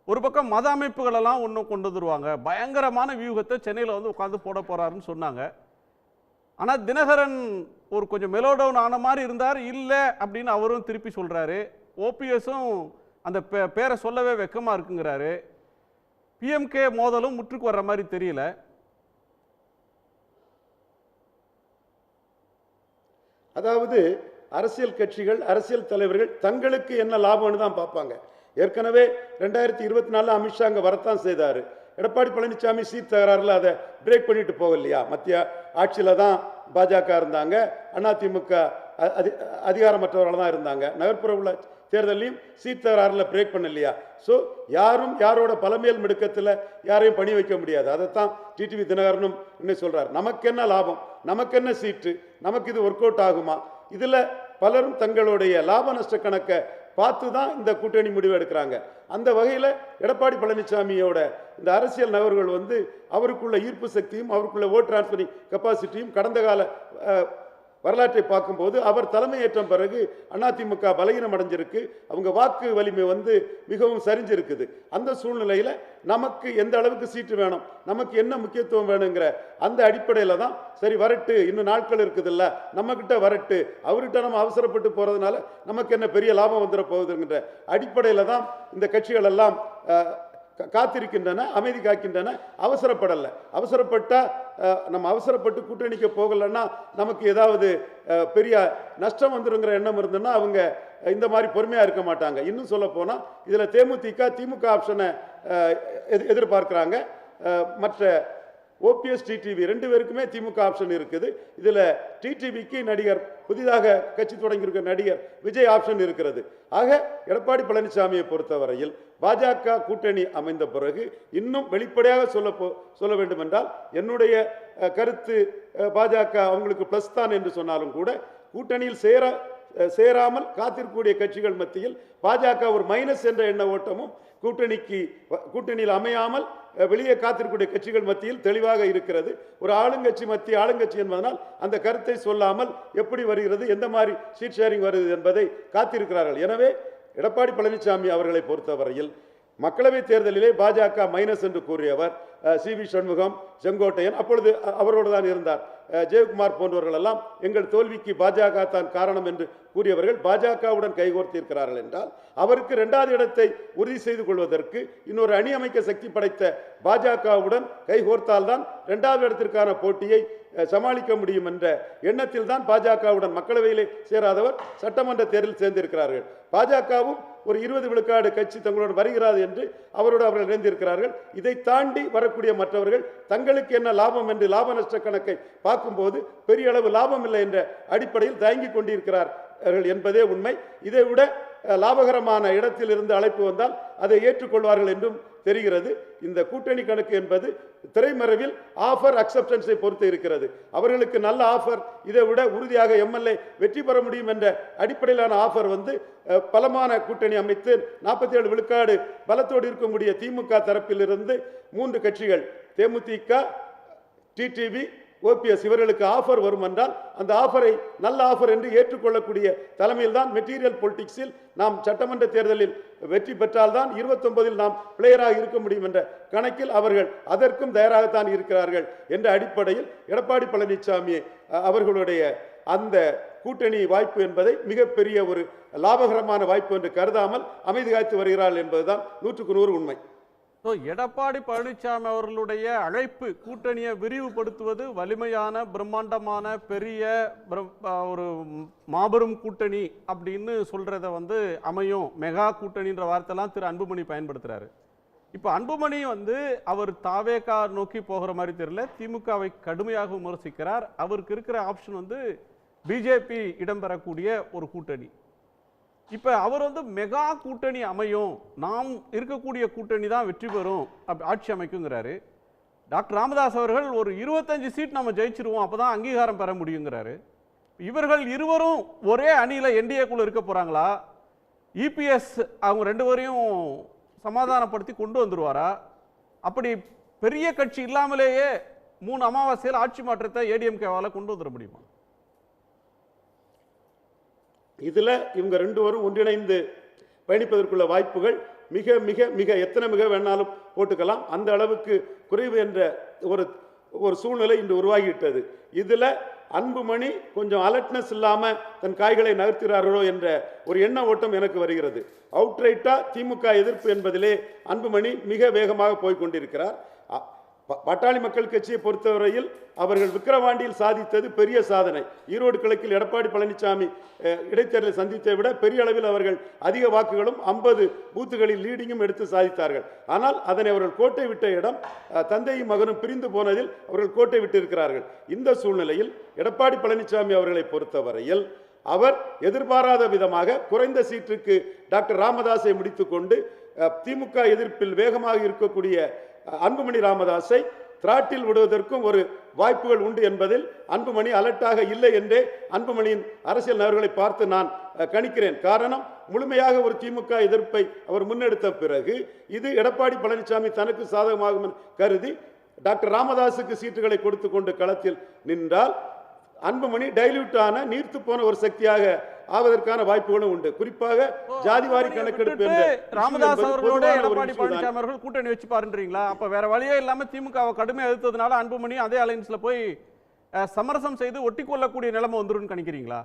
ஒரு பக்கம் மத அமைப்புகளெல்லாம் ஒன்றும் கொண்டு வந்துருவாங்க. பயங்கரமான வியூகத்தை சென்னையில் வந்து உட்காந்து போட போறாருன்னு சொன்னாங்க. ஆனால் தினகரன் ஒரு கொஞ்சம் மெலோடவுன் ஆன மாதிரி இருந்தார், இல்லை அப்படின்னு அவரும் திருப்பி சொல்றாரு. ஓபிஎஸும் அந்த பேரை சொல்லவே வெக்கமா இருக்குங்கிறாரு. பிஎம்கே மோதலும் முற்றுக்கு வர்ற மாதிரி தெரியல. அதாவது அரசியல் கட்சிகள், அரசியல் தலைவர்கள் தங்களுக்கு என்ன லாபம்னு தான் பார்ப்பாங்க. ஏற்கனவே 2024 அமித்ஷா அங்கே வரத்தான் செய்தார். எடப்பாடி பழனிசாமி சீட் தகராறில் அதை பிரேக் பண்ணிட்டு போகலையா? மத்திய ஆட்சியில் தான் பாஜக இருந்தாங்க, அதிமுக அதிகாரமற்றவர்கள் தான் இருந்தாங்க. நகர்ப்புற உள்ள தேர்தலையும் சீட் தகராறில் பிரேக் பண்ணலையா? ஸோ யாரும் யாரோட பலமேல் மிடுக்கத்தில் யாரையும் பணி வைக்க முடியாது. அதைத்தான் டிடிவி தினகரனும் இன்னும் சொல்கிறார். நமக்கு என்ன லாபம், நமக்கு என்ன சீட்டு, நமக்கு இது ஒர்க் அவுட் ஆகுமா? இதில் பலரும் தங்களுடைய லாப நஷ்ட கணக்கை பார்த்து தான் இந்த கூட்டணி முடிவு எடுக்கிறாங்க. அந்த வகையில் எடப்பாடி பழனிசாமியோட இந்த அரசியல் நகர்வுகள் வந்து அவருக்குள்ள ஈர்ப்பு சக்தியும் அவருக்குள்ள ஓட் டிரான்ஸ்ஃபரிங் கெப்பாசிட்டியும் கடந்த கால வரலாற்றை பார்க்கும்போது அவர் தலைமையேற்ற பிறகு அதிமுக பலகீனம் அடைஞ்சிருக்கு. அவங்க வாக்கு வலிமை வந்து மிகவும் சரிஞ்சிருக்குது. அந்த சூழ்நிலையில் நமக்கு எந்த அளவுக்கு சீட்டு வேணும், நமக்கு என்ன முக்கியத்துவம் வேணுங்கிற அந்த அடிப்படையில் தான் சரி வரட்டு, இன்னும் நாட்கள் இருக்குது இல்லை, நம்மக்கிட்ட வரட்டு, அவர்கிட்ட நம்ம அவசரப்பட்டு போகிறதுனால நமக்கு என்ன பெரிய லாபம் வந்துட போகுதுங்கிற அடிப்படையில் தான் இந்த கட்சிகள் எல்லாம் காத்திருக்கின்றன, அமைதி காக்கின்றன. அவசரப்படலை. அவசரப்பட்டால் நம்ம அவசரப்பட்டு கூட்டணிக்கு போகலைன்னா நமக்கு ஏதாவது பெரிய நஷ்டம் வந்துருங்கிற எண்ணம் இருந்ததுன்னா அவங்க இந்த மாதிரி பொறுமையாக இருக்க மாட்டாங்க. இன்னும் சொல்ல போனால் இதில் தேமுதிக திமுக ஆப்ஷனை எதிர்பார்க்குறாங்க. மற்ற ஓபிஎஸ் டிடிவி ரெண்டு பேருக்குமே திமுக ஆப்ஷன் இருக்குது. இதில் டிடிவிக்கு நடிகர் புதிதாக கட்சி தொடங்கியிருக்க நடிகர் விஜய் ஆப்ஷன் இருக்கிறது. ஆக எடப்பாடி பழனிசாமியை பொறுத்தவரையில் பாஜக கூட்டணி அமைந்த பிறகு இன்னும் வெளிப்படையாக சொல்ல வேண்டும் என்றால் என்னுடைய கருத்து பாஜக அவங்களுக்கு பிளஸ் தான் என்று சொன்னாலும் கூட கூட்டணியில் சேராமல் காத்திருக்கக்கூடிய கட்சிகள் மத்தியில் பாஜக ஒரு மைனஸ் என்ற எண்ண ஓட்டமும் கூட்டணியில் அமையாமல் வெளியே காத்திருக்கக்கூடிய கட்சிகள் மத்தியில் தெளிவாக இருக்கிறது. ஒரு ஆளுங்கட்சி மத்திய ஆளுங்கட்சி என்பதனால் அந்த கருத்தை சொல்லாமல் எப்படி வருகிறது, எந்த மாதிரி சீட் ஷேரிங் வருது என்பதை காத்திருக்கிறார்கள். எனவே எடப்பாடி பழனிசாமி அவர்களை பொறுத்தவரையில் மக்களவை தேர்தலிலே பாஜக மைனஸ் என்று கூறியவர் சி.வி. சண்முகம், செங்கோட்டையன், அப்பொழுது அவரோடு தான் இருந்தார், ஜெயக்குமார் போன்றவர்கள் எல்லாம் எங்கள் தோல்விக்கு பாஜக தான் காரணம் என்று கூறியவர்கள் பாஜகவுடன் கைகோர்த்திருக்கிறார்கள் என்றால் அவருக்கு இரண்டாவது இடத்தை உறுதி செய்து கொள்வதற்கு இன்னொரு அணி அமைக்க சக்தி படைத்த பாஜகவுடன் கைகோர்த்தால்தான் இரண்டாவது இடத்திற்கான போட்டியை சமாளிக்க முடியும் என்ற எண்ணத்தில் தான் பாஜகவுடன் மக்களவையிலே சேராதவர் சட்டமன்ற தேர்தலில் சேர்ந்திருக்கிறார்கள். பாஜகவும் ஒரு 20 விழுக்காடு கட்சி தங்களோடு வருகிறது என்று அவர்கள் இணைந்திருக்கிறார்கள். இதை தாண்டி வரக்கூடிய மற்றவர்கள் தங்களுக்கு என்ன லாபம் என்று லாப நஷ்ட கணக்கை பார்க்கும்போது பெரிய அளவு லாபம் இல்லை என்ற அடிப்படையில் தயங்கிக் கொண்டிருக்கிறார்கள் என்பதே உண்மை. இதை விட லாபகரமான இடத்தில் இருந்து அழைப்பு வந்தால் அதை ஏற்றுக்கொள்வார்கள் என்றும் தெரிகிறது. இந்த கூட்டணி கணக்கு என்பது திரைமறைவில் ஆஃபர் அக்செப்டன்ஸை பொறுத்து இருக்கிறது. அவர்களுக்கு நல்ல ஆஃபர், இதை விட உறுதியாக எம்எல்ஏ வெற்றி பெற முடியும் என்ற அடிப்படையிலான ஆஃபர் வந்து பலமான கூட்டணி அமைத்து 47 விழுக்காடு பலத்தோடு இருக்கக்கூடிய திமுக தரப்பிலிருந்து 3 கட்சிகள் தேமுதிக, டிடிவி, ஓபிஎஸ் இவர்களுக்கு ஆஃபர் வரும் என்றால் அந்த ஆஃபரை நல்ல ஆஃபர் என்று ஏற்றுக்கொள்ளக்கூடிய தலைமையில் தான் மெட்டீரியல் பொலிட்டிக்ஸில் நாம் சட்டமன்ற தேர்தலில் வெற்றி பெற்றால்தான் 29 நாம் பிளேயராக இருக்க முடியும் என்ற கணக்கில் அவர்கள் அதற்கும் தயாராகத்தான் இருக்கிறார்கள் என்ற அடிப்படையில் எடப்பாடி பழனிசாமி அவர்களுடைய அந்த கூட்டணி வாய்ப்பு என்பதை மிகப்பெரிய ஒரு லாபகரமான வாய்ப்பு என்று கருதாமல் அமைதி காத்து வருகிறார்கள் என்பதுதான் 100க்கு 100 உண்மை. எடப்பாடி பழனிசாமி அவர்களுடைய அழைப்பு கூட்டணியை விரிவுபடுத்துவது, வலிமையான பிரம்மாண்டமான பெரிய ஒரு மாபெரும் கூட்டணி அப்படின்னு சொல்றத வந்து அமையும், மெகா கூட்டணின்ற வார்த்தைலாம் திரு அன்புமணி பயன்படுத்துறாரு. இப்போ அன்புமணி வந்து அவர் தாவேகா நோக்கி போகிற மாதிரி தெரியல, திமுகவை கடுமையாக விமர்சிக்கிறார். அவருக்கு இருக்கிற ஆப்ஷன் வந்து பிஜேபி இடம்பெறக்கூடிய ஒரு கூட்டணி. இப்போ அவர் வந்து மெகா கூட்டணி அமையும், நாம் இருக்கக்கூடிய கூட்டணி தான் வெற்றி பெறும், ஆட்சி அமைக்குங்கிறாரு. டாக்டர் ராமதாஸ் அவர்கள் ஒரு 25 சீட் நம்ம ஜெயிச்சிருவோம், அப்போதான் அங்கீகாரம் பெற முடியுங்கிறாரு. இவர்கள் இருவரும் ஒரே அணியில் என்டிஏக்குள்ள இருக்க போறாங்களா? இபிஎஸ் அவங்க 2 பேரையும் சமாதானப்படுத்தி கொண்டு வந்துருவாரா? அப்படி பெரிய கட்சி இல்லாமலேயே 3 அமாவாசையில் ஆட்சி மாற்றத்தை ஏடிஎம்கேவால் கொண்டு வந்துட முடியுமா? இதில் இவங்க 2 பேரும் ஒன்றிணைந்து பயணிப்பதற்குள்ள வாய்ப்புகள் மிக மிக மிக எத்தனை மிக வேணாலும் போட்டுக்கலாம். அந்த அளவுக்கு குறைவு என்ற ஒரு சூழ்நிலை இன்று உருவாகிவிட்டது. இதில் அன்புமணி கொஞ்சம் அலர்ட்னஸ் இல்லாமல் தன் காய்களை நகர்த்துகிறார்களோ என்ற ஒரு எண்ண ஓட்டம் எனக்கு வருகிறது. அவுட்ரைட்டாக திமுக எதிர்ப்பு என்பதிலே அன்புமணி மிக வேகமாக போய்கொண்டிருக்கிறார். பாட்டாளி மக்கள் கட்சியை பொறுத்தவரையில் அவர்கள் விக்கிரவாண்டியில் சாதித்தது பெரிய சாதனை. ஈரோடு கிழக்கில் எடப்பாடி பழனிசாமி இடைத்தேர்தலை சந்தித்தை விட பெரிய அளவில் அவர்கள் அதிக வாக்குகளும் 50 பூத்துகளில் லீடிங்கும் எடுத்து சாதித்தார்கள். ஆனால் அதனை அவர்கள் கோட்டை விட்ட இடம் தந்தையும் மகனும் பிரிந்து போனதில் அவர்கள் கோட்டை விட்டிருக்கிறார்கள். இந்த சூழ்நிலையில் எடப்பாடி பழனிசாமி அவர்களை பொறுத்தவரையில் அவர் எதிர்பாராத விதமாக குறைந்த சீட்டுக்கு டாக்டர் ராமதாஸை முடித்துக்கொண்டு திமுக எதிர்ப்பில் வேகமாக இருக்கக்கூடிய அன்புமணி ராமதாஸை திராட்டில் விடுவதற்கும் ஒரு வாய்ப்புகள் உண்டு என்பதில் அன்புமணி அலர்ட்டாக இல்லை என்றே அன்புமணியின் அரசியல் நகர்வுகளை பார்த்து நான் கணிக்கிறேன். காரணம், முழுமையாக ஒரு திமுக எதிர்ப்பை அவர் முன்னெடுத்த பிறகு இது எடப்பாடி பழனிசாமி தனக்கு சாதகமாகும் கருதி டாக்டர் ராமதாஸுக்கு சீட்டுகளை கொடுத்து கொண்டு களத்தில் நின்றால் அன்புமணி டைல்யூட் ஆன நீர்த்து போன ஒரு சக்தியாக ஆவதற்கான வாய்ப்புகளும் உண்டு. குறிப்பாக ஜாதிவாரி கணக்கெடுப்பு ராமதாஸ் அவர்களோட எடப்பாடி பழனிசாமி அவர்கள் கூட்டணி வச்சு பாருன்றீங்களா? அப்ப வேற வழியே இல்லாம திமுகவை கடுமையாக எதிர்த்ததுனால அன்புமணி அதே அலைன்ஸ்ல போய் சமரசம் செய்து ஒட்டி கொள்ளக்கூடிய நிலைமை வந்துரும் கணிக்கிறீங்களா?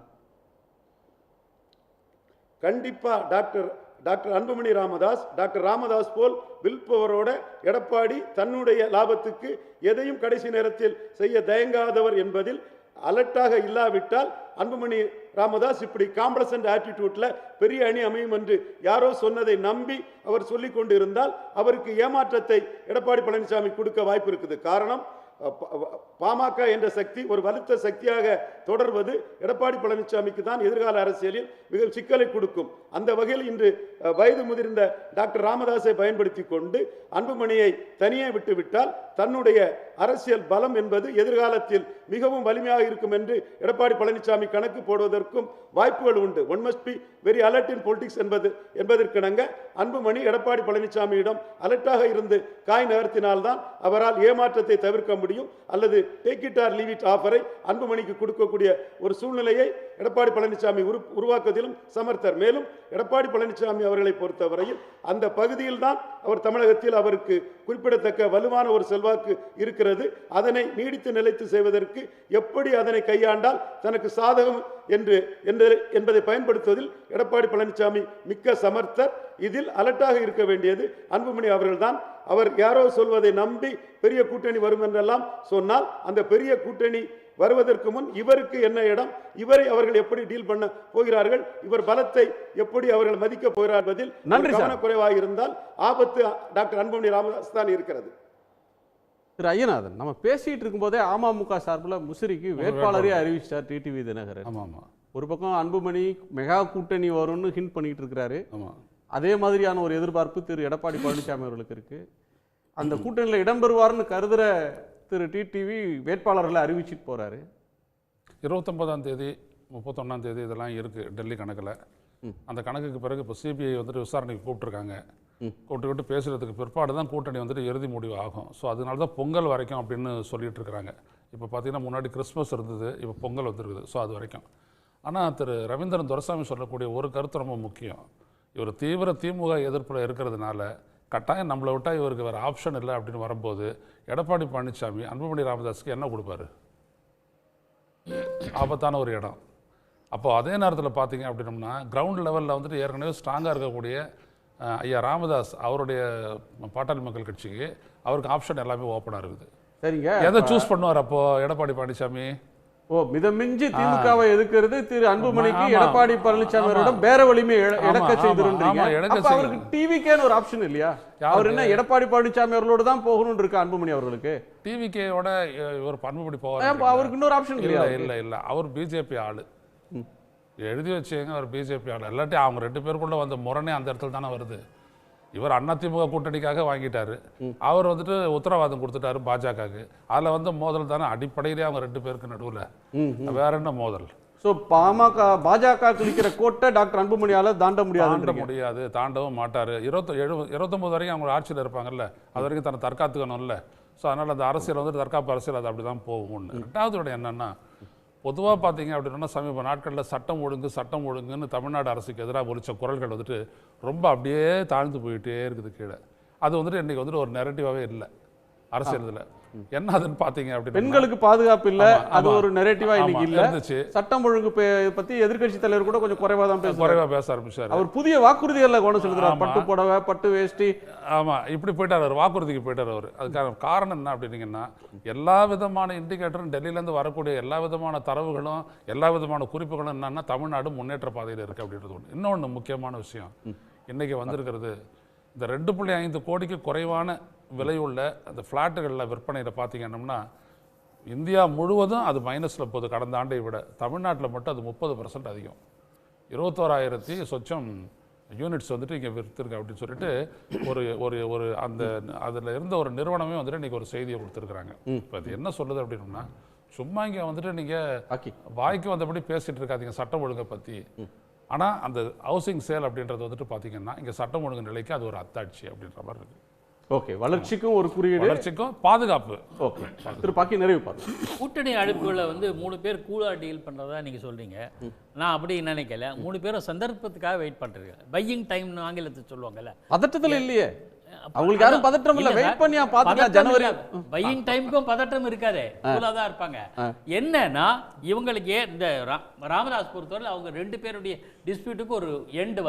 கண்டிப்பா டாக்டர் அன்புமணி ராமதாஸ் டாக்டர் ராமதாஸ் போல் வில்பவரோட எடப்பாடி தன்னுடைய லாபத்துக்கு எதையும் கடைசி நேரத்தில் செய்ய தயங்காதவர் என்பதில் அலர்ட்டாக இல்லாவிட்டால் அன்புமணி ராமதாஸ் இப்படி காம்ப்ளசன்ட் ஆட்டிடியூட்ல பெரிய அணி அமையும் என்று யாரோ சொன்னதை நம்பி அவர் சொல்லிக் கொண்டு இருந்தால் அவருக்கு ஏமாற்றத்தை எடப்பாடி பழனிசாமி கொடுக்க வாய்ப்பு இருக்குது. காரணம், பாமக என்ற சக்தி ஒரு வலுத்த சக்தியாக தொடர்வது எடப்பாடி பழனிசாமிக்கு தான் எதிர்கால அரசியலில் மிக சிக்கலை கொடுக்கும். அந்த வகையில் இன்று வயது முதிர்ந்த டாக்டர் ராமதாஸை பயன்படுத்தி கொண்டு அன்புமணியை தனியே விட்டுவிட்டால் தன்னுடைய அரசியல் பலம் என்பது எதிர்காலத்தில் மிகவும் வலிமையாக இருக்கும் என்று எடப்பாடி பழனிசாமி கணக்கு போடுவதற்கும் வாய்ப்புகள் உண்டு. One must be very alert in politics என்பதற்கிணங்க அன்புமணி எடப்பாடி பழனிசாமியிடம் அலர்ட்டாக இருந்து காய் நகர்த்தினால்தான் அவரால் ஏமாற்றத்தை தவிர்க்க முடியும். அல்லது take it or leave it ஆஃபரை அன்புமணிக்கு கொடுக்கக்கூடிய ஒரு சூழ்நிலையை எடப்பாடி பழனிசாமி உருவாக்குவதிலும் சமர்த்தர். மேலும் எடப்பாடி பழனிசாமி அவர்களை பொறுத்தவரையில் அந்த பகுதியில் தான் அவர் தமிழகத்தில் அவருக்கு குறிப்பிடத்தக்க வலுவான ஒரு செல்வாக்கு இருக்கிறது. அதனை நீடித்து நிலைத்து செய்வதற்கு எப்படி அதனை கையாண்டால் தனக்கு சாதகம் என்பதை பயன்படுத்துவதில் எடப்பாடி பழனிசாமி மிக்க சமர்த்தர். இதில் அலர்ட்டாக இருக்க வேண்டியது அன்புமணி அவர்கள்தான். அவர் யாரோ சொல்வதை நம்பி பெரிய கூட்டணி வரும் என்றெல்லாம் சொன்னால் அந்த பெரிய கூட்டணி வருவதற்கு முன் இவருக்கு என்ன இடம், இவரை அவர்கள் எப்படி டீல் பண்ண போகிறார்கள், இவர் பலத்தை எப்படி அவர்கள் மதிக்க போகிறார் என்பதில் கவனக்குறைவாக இருந்தால் ஆபத்து டாக்டர் அன்புமணி ராமதாஸ் தான் இருக்கிறது. திரு ஐயநாதன், நம்ம பேசிட்டு இருக்கும்போதே அமமுக சார்பில் முசிறிக்கு வேட்பாளரே அறிவிச்சார் டிடிவி தினகரன். ஒரு பக்கம் அன்புமணி மெகா கூட்டணி வரும்னு ஹிண்ட் பண்ணிட்டு இருக்கிறாரு. அதே மாதிரியான ஒரு எதிர்பார்ப்பு திரு எடப்பாடி பழனிசாமி அவர்களுக்கு இருக்கு. அந்த கூட்டணியில் இடம்பெறுவார்னு கருதுற திரு டிடிவி வேட்பாளர்களை அறிவிச்சிட்டு போறாரு. 29ஆம் தேதி 31ஆம் தேதி இதெல்லாம் இருக்கு டெல்லி கணக்கில். அந்த கணக்குக்கு பிறகு இப்போ சிபிஐ வந்துட்டு விசாரணைக்கு கூப்பிட்டுருக்காங்க. கூப்பிட்டு பேசுகிறதுக்கு பிற்பாடு தான் கூட்டணி வந்துட்டு இறுதி முடிவு ஆகும். ஸோ அதனால தான் பொங்கல் வரைக்கும் அப்படின்னு சொல்லிட்டு இருக்கிறாங்க. இப்போ பார்த்தீங்கன்னா முன்னாடி கிறிஸ்மஸ் இருந்தது, இப்போ பொங்கல் வந்துருக்குது. ஸோ அது வரைக்கும். ஆனால் திரு ரவீந்திரன் துரைசாமி சொல்லக்கூடிய ஒரு கருத்து ரொம்ப முக்கியம். இவர் தீவிர திமுக எதிர்ப்பில் இருக்கிறதுனால கட்டாயம் நம்மளை விட்டால் இவருக்கு வேறு ஆப்ஷன் இல்லை அப்படின்னு வரும்போது எடப்பாடி பழனிசாமி அன்புமணி ராமதாஸுக்கு என்ன கொடுப்பாரு? ஆபத்தான ஒரு இடம். அப்போது அதே நேரத்தில் பார்த்தீங்க அப்படின்னம்னா கிரவுண்ட் லெவலில் வந்துட்டு ஏற்கனவே ஸ்ட்ராங்காக இருக்கக்கூடிய ஐயா ராமதாஸ் அவருடைய பாட்டாளி மக்கள் கட்சிக்கு அவருக்கு ஆப்ஷன் எல்லாமே ஓப்பனாக இருக்குது. சரிங்க, எதை சூஸ் பண்ணுவார் அப்போது எடப்பாடி பழனிசாமி? மிதமிஞ்சி திமுகவை எதிர்க்கிறது திரு அன்புமணிக்கு எடப்பாடி பழனிசாமியோட பேர வலிமை இழக்க செய்திருந்தீங்க. அவருக்கு டிவிக்கேன்னு ஒரு ஆப்ஷன் இல்லையா? அவர் என்ன எடப்பாடி பழனிசாமி அவர்களோட தான் போகணும்னு இருக்கு அன்புமணி அவர்களுக்கு? டிவிக்கேயோட இவர் அன்புமணி போவார். அவருக்கு இன்னொரு ஆப்ஷன் இல்லையா? இல்லை அவர் பிஜேபி ஆளு. எழுதி வச்சுங்க, அவர் பிஜேபி ஆளு. இல்லாட்டி அவங்க 2 பேருக்குள்ள வந்த முரணே அந்த இடத்துல தானே வருது. இவர் அதிமுக கூட்டணிக்காக வாங்கிட்டாரு, அவர் வந்துட்டு உத்தரவாதம் கொடுத்துட்டாரு பாஜகவுக்கு. அதில் வந்து மோதல் தானே அடிப்படையிலே அவங்க 2 பேருக்கு நடுவில். வேற என்ன மோதல்? ஸோ பாஜக கிளிக்கிற கோட்டை டாக்டர் அன்புமணியால் தாண்ட முடியாது, தாண்டவும் மாட்டார். 29 வரைக்கும் அவங்க ஆட்சியில் இருப்பாங்கல்ல, அது வரைக்கும் தன்னை தற்காத்துக்கணும்ல. ஸோ அதனால் அந்த அரசியல் வந்துட்டு தற்காப்பு அரசியல் அது அப்படி தான் போகும். ஒன்று. ரெண்டாவது என்னென்னா, பொதுவாக பார்த்தீங்க அப்படின்னா சமீப நாட்களில் சட்டம் ஒழுங்குன்னு தமிழ்நாடு அரசுக்கு எதிராக ஒலிச்ச குரல்கள் வந்துட்டு ரொம்ப அப்படியே தாழ்ந்து போயிட்டே இருக்குது கீழே. அது வந்துட்டு இன்றைக்கி வந்துட்டு ஒரு நெரட்டிவாகவே இல்லை அரசியலில். என்ன அதுன்னு பார்த்தீங்க அப்படின்னா, பெண்களுக்கு பாதுகாப்பு இல்லை, அது ஒரு நெரட்டிவா இன்னைக்கு இல்லை. சட்டம் ஒழுங்கு பற்றி எதிர்க்கட்சி தலைவர் கூட கொஞ்சம் குறைவாக பேச ஆரம்பிச்சார். அவர் புதிய வாக்குறுதிகளில் கவனம் செலுத்துறார். பட்டு புடவை, பட்டு வேஷ்டி, ஆமாம் இப்படி போயிட்டார் அவர், வாக்குறுதிக்கு போயிட்டார் அவர். அதுக்கான காரணம் என்ன அப்படின்னீங்கன்னா, எல்லா விதமான இண்டிகேட்டரும் டெல்லியிலேருந்து வரக்கூடிய எல்லா விதமான தரவுகளும் எல்லா விதமான குறிப்புகளும் என்னன்னா தமிழ்நாடு முன்னேற்ற பாதையில் இருக்குது அப்படின்றது ஒன்று. இன்னொன்று முக்கியமான விஷயம் இன்றைக்கி வந்திருக்கிறது, இந்த 2.5 கோடிக்கு குறைவான விலையுள்ள அந்த ஃப்ளாட்டுகளில் விற்பனையில் பார்த்தீங்கன்னா இந்தியா முழுவதும் அது மைனஸில் போகுது கடந்த ஆண்டை விட. தமிழ்நாட்டில் மட்டும் அது 30% அதிகம். 21,000 சொச்சம் யூனிட்ஸ் வந்துட்டு இங்கே விற்றுருக்கு அப்படின்னு சொல்லிட்டு ஒரு ஒரு ஒரு அந்த அதில் இருந்த ஒரு நிறுவனமே வந்துட்டு இன்றைக்கி ஒரு செய்தியை கொடுத்துருக்குறாங்க. இப்போ அது என்ன சொல்லுது அப்படின்னா, சும்மா இங்கே வந்துட்டு நீங்கள் வாய்க்கு வந்தபடி பேசிகிட்டு இருக்காதீங்க சட்டம் ஒழுங்கை பற்றி. ஆனால் அந்த ஹவுசிங் சேல் அப்படின்றது வந்துட்டு பார்த்தீங்கன்னா இங்கே சட்டம் ஒழுங்கு நிலைக்கு அது ஒரு அத்தாட்சி அப்படின்ற மாதிரி இருக்குது. ஓகே, வளர்ச்சிக்கும் ஒரு குறியீடு, வளர்ச்சிக்கும் பாதுகாப்பு. ஓகே, திரு பாக்கி நிறைவு பாருங்க. கூட்டணி அழைப்புகளை வந்து 3 பேர் கூலாக டீல் பண்ணுறதா நீங்கள் சொல்கிறீங்க. நான் அப்படி நினைக்கல. 3 பேரும் சந்தர்ப்பத்துக்காக வெயிட் பண்ணுறீங்க. பையிங் டைம்னு ஆங்கிலத்தை சொல்லுவாங்கல்ல, பதட்டத்தில் இல்லையே அவங்களுக்கு யாரும் பதட்டம் இல்ல. வெயிட் பண்ணியா பாத்துக்கலாம். ஜனவரி பையிங் டைமுக்கும் பதட்டம் இருக்காதே, கூலாக தான் இருப்பாங்க. என்னன்னா இவங்களுக்கு இந்த ராமதாஸ் பொறுத்தவரை அவங்க 2 பேருடைய டிஸ்பியூட்டுக்கு ஒரு எண்டு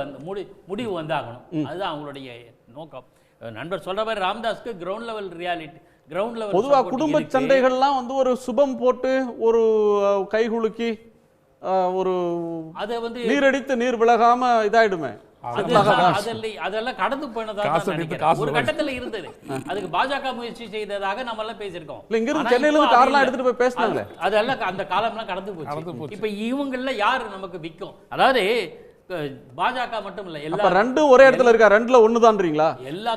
முடிவு வந்தாகணும். அதுதான் அவங்களுடைய நோக்கம். நண்பர் சொல்ற மாதிரி ராமதாஸ்க்கு ground level reality, ground level பொதுவா குடும்ப சண்டைகள்லாம் வந்து ஒரு சுபம் போட்டு ஒரு கைகுலுக்கி ஒரு அதை வந்து நீரடித்து நீர் விலகாம இதாயிடுமே. அதெல்லாம் கடந்து போனதா ஒரு கட்டத்துல இருந்தது. அதுக்கு பாஜக முயற்சி செய்ததாக நம்ம எல்லாம் பேசியிருக்கோம். இங்கிருந்து சென்னையில இருந்து கார்லாம் எடுத்துட்டு போய் பேசினாங்க. அதெல்லாம் அந்த காலம்லாம் கடந்து போச்சு. இப்ப இவங்கள யாரு நமக்கு விற்கும்? அதாவது பாஜக மட்டும் இல்ல, எல்லா ரெண்டும் ஒரே இடத்துல இருக்கா? ரெண்டுல ஒண்ணுதான்றீங்களா? எல்லா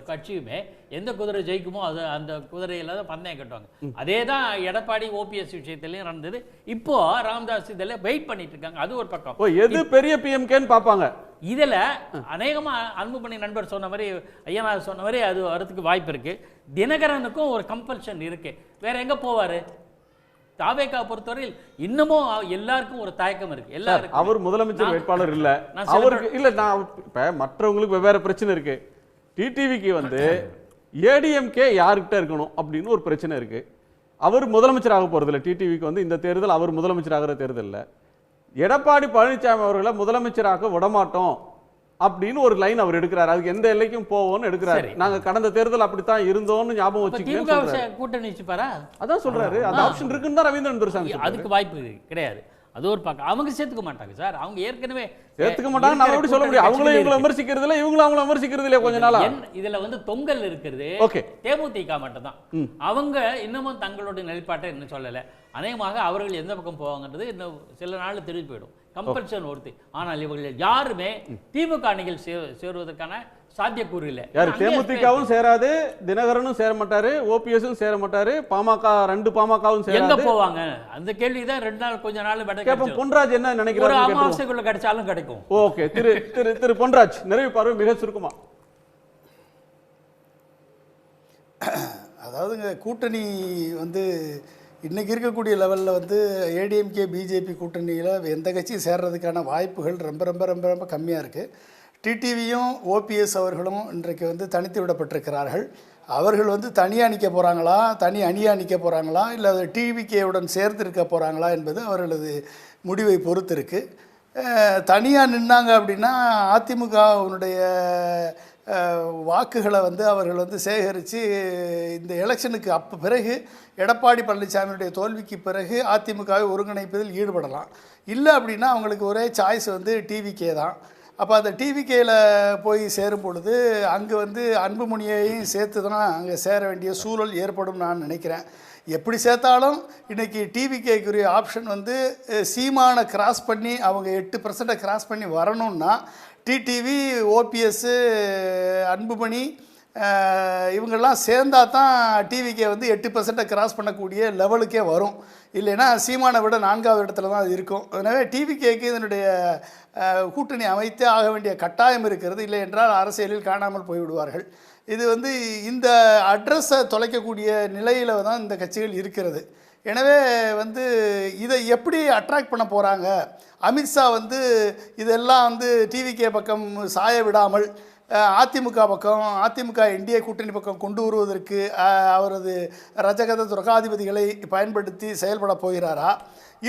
கட்சியுமே எந்த குதிரை ஜெயிக்குமோ அது அந்த குதிரையில தான் பந்தயம் கட்டுவாங்க. அதே தான் எடப்பாடி ஓபிஎஸ் விஷயத்திலையும் நடந்தது. இப்போ ராமதாஸ் இதெல்லாம் வெயிட் பண்ணிட்டு இருக்காங்க. அது ஒரு பக்கம். எது பெரிய பிஎம்கேன்னு பாப்பாங்க. இதுல அநேகமா அன்புமணி நண்பர் சொன்ன மாதிரி, ஐயனார் சொன்ன மாதிரி அது வரதுக்கு வாய்ப்பு இருக்கு. தினகரனுக்கும் ஒரு கம்பல்ஷன் இருக்கு. வேற எங்க போவாரு? தாவேகா பொறுத்தவரையில் இன்னமும் எல்லாருக்கும் ஒரு தயக்கம் இருக்கு. எல்லாருக்கும் அவர் முதலமைச்சர் வேட்பாளர் இல்ல. அவருக்கு இல்ல, நான் இப்ப மற்றவங்களுக்கு வெவ்வேறு பிரச்சனை இருக்கு. டிடிவிக்கு வந்து ஏடிஎம்கே யாருக்கிட்ட இருக்கணும் அப்படின்னு ஒரு பிரச்சனை இருக்கு. அவர் முதலமைச்சர் ஆக போறது இல்லை. டிடிவிக்கு வந்து இந்த தேர்தல் அவர் முதலமைச்சர் ஆகிற தேர்தல் இல்ல. எடப்பாடி பழனிசாமி அவர்களை முதலமைச்சராக விடமாட்டோம் அப்படின்னு ஒரு லைன் அவர் எடுக்கிறார். அதுக்கு எந்த எல்லைக்கும் போவோம்னு எடுக்கிறாரு. நாங்க கடந்த தேர்தல் அப்படித்தான் இருந்தோம்னு ஞாபகம் வச்சுக்கோங்க. கூட்டணி வச்சுப்பாரா? அதான் சொல்றாரு. அந்த ஆப்ஷன் இருக்குன்னு தான் ரவீந்திரன் துரைசாமி. அதுக்கு வாய்ப்பு கிடையாது. அது ஒரு பக்கம். அவங்க சேர்த்துக்க மாட்டாங்க சார். அவங்க ஏற்கனவே சேர்த்துக்க மாட்டாங்க. நான் எப்படி சொல்ல முடியும்? அவங்களும் இவங்களை விமர்சிக்கிறது இல்லை, இவங்களும் அவங்கள விமர்சிக்கிறது இல்லையா கொஞ்ச நாளா? இதுல வந்து தொங்கல் இருக்கிறது தேமுதிக மட்டும் தான். அவங்க இன்னமும் தங்களுடைய நிலைப்பாட்டை இன்னும் சொல்லலை. அநேகமாக அவர்கள் எந்த பக்கம் போவாங்கன்றது இன்னும் சில நாள் தெரிஞ்சு போயிடும். கம்பல்ஷன் ஒருத்தி. ஆனால் இவர்கள் யாருமே திமுக அணிகள் சேருவதற்கான சாத்தியக்கூறு இல்லை. யாரு? தேமுதிகவும் சேராது, தினகரனும் சேர மாட்டாரு, ஓபிஎஸும் சேர மாட்டாரு, பாமக 2 பாமகவும் சேராது. எங்க போவாங்க? அந்த கேள்விதான் 2 நாள் கொஞ்ச நாள் கேட்போம். பொன்ராஜ் என்ன நினைக்கிறாரு? ஒரு அமாவாசைக்குள்ள கிடைச்சாலும் கிடைக்கும். ஓகே, திரு பொன்ராஜ் நிறைவு பார்வை மிக சுருக்கமா. அதாவதுங்க, கூட்டணி வந்து இன்றைக்கி இருக்கக்கூடிய லெவலில் வந்து ஏடிஎம்கே பிஜேபி கூட்டணியில் எந்த கட்சியும் சேர்றதுக்கான வாய்ப்புகள் ரொம்ப ரொம்ப ரொம்ப ரொம்ப கம்மியாக இருக்குது. டிடிவியும் ஓபிஎஸ் அவர்களும் இன்றைக்கு வந்து தனித்து விடப்பட்டிருக்கிறார்கள். அவர்கள் வந்து தனியாக நிற்க போகிறாங்களா, தனி அணியாக நிற்க போகிறாங்களா, இல்லை டிவிகேவுடன் சேர்த்து இருக்க போகிறாங்களா என்பது அவர்களது முடிவை பொறுத்து இருக்குது. தனியாக நின்னாங்க அப்படின்னா அதிமுகவினுடைய வாக்குகளை வந்து அவர்கள் வந்து சேகரித்து இந்த எலெக்ஷனுக்கு பிறகு எடப்பாடி பழனிசாமியுடைய தோல்விக்கு பிறகு அதிமுகவை ஒருங்கிணைப்பதில் ஈடுபடலாம். இல்லை அப்படின்னா அவங்களுக்கு ஒரே சாய்ஸ் வந்து டிவிகே தான். அப்போ அந்த டிவிகேயில் போய் சேரும் பொழுது அங்கே வந்து அன்புமணியையும் சேர்த்து தான் அங்கே சேர வேண்டிய சூழல் ஏற்படும் நான் நினைக்கிறேன். எப்படி சேர்த்தாலும் இன்றைக்கி டிவிகேக்குரிய ஆப்ஷன் வந்து சீமானை கிராஸ் பண்ணி அவங்க 8% கிராஸ் பண்ணி வரணும்னா டிடிவி, ஓபிஎஸ்ஸு, அன்புமணி இவங்கெல்லாம் சேர்ந்தா தான் டிவிகே வந்து 8% கிராஸ் பண்ணக்கூடிய லெவலுக்கே வரும். இல்லைன்னா சீமானை விட 4வது இடத்துல தான் அது இருக்கும். எனவே டிவிகேக்கு இதனுடைய கூட்டணி அமைத்தே ஆக வேண்டிய கட்டாயம் இருக்கிறது. இல்லை என்றால் அரசியலில் காணாமல் போய்விடுவார்கள். இது வந்து இந்த அட்ரஸை தொலைக்கக்கூடிய நிலையில் தான் இந்த கட்சிகள் இருக்கிறது. எனவே வந்து இதை எப்படி அட்ராக்ட் பண்ண போகிறாங்க? அமித்ஷா வந்து இதெல்லாம் வந்து டிவிகே பக்கம் சாய விடாமல் அதிமுக பக்கம், அதிமுக என்டிஏ கூட்டணி பக்கம் கொண்டு வருவதற்கு அவரது ரஜகத துரகாதிபதிகளை பயன்படுத்தி செயல்பட போகிறாரா?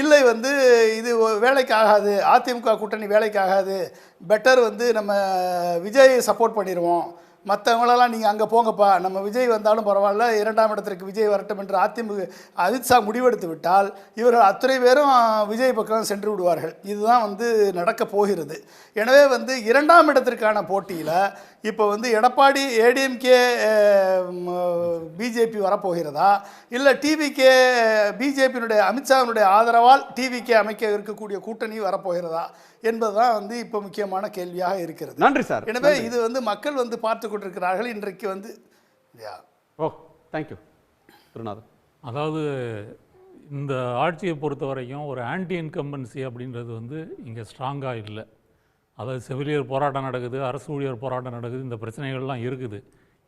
இல்லை வந்து இது வேலைக்கு ஆகாது, அதிமுக கூட்டணி வேலைக்கு ஆகாது, பெட்டர் வந்து நம்ம விஜய் சப்போர்ட் பண்ணிடுவோம், மற்றவங்களெல்லாம் நீங்கள் அங்கே போங்கப்பா, நம்ம விஜய் வந்தாலும் பரவாயில்ல, 2ஆம் இடத்திற்கு விஜய் வரட்டும் என்று அமித்ஷா முடிவெடுத்து விட்டால் இவர்கள் அத்தனை பேரும் விஜய் பக்கம் சென்று விடுவார்கள். இதுதான் வந்து நடக்கப் போகிறது. எனவே வந்து 2ஆம் இடத்திற்கான போட்டியில் இப்போ வந்து எடப்பாடி, ஏடிஎம்கே, பிஜேபி வரப்போகிறதா, இல்லை டிவிகே, பிஜேபியினுடைய அமித்ஷாவினுடைய ஆதரவால் டிவிகே அமைக்க இருக்கக்கூடிய கூட்டணி வரப்போகிறதா என்பதுதான் வந்து இப்போ முக்கியமான கேள்வியாக இருக்கிறது. நன்றி சார். எனவே இது வந்து மக்கள் வந்து பார்த்து கொண்டிருக்கிறார்கள். இன்றைக்கு வந்து ஓ தேங்க்யூ குருநாதன். அதாவது இந்த ஆட்சியை பொறுத்த வரைக்கும் ஒரு ஆன்டி இன்கம்பன்சி அப்படின்றது வந்து இங்கே ஸ்ட்ராங்காக இல்லை. அதாவது செவிலியர் போராட்டம் நடக்குது, அரசு ஊழியர் போராட்டம் நடக்குது, இந்த பிரச்சனைகள்லாம் இருக்குது.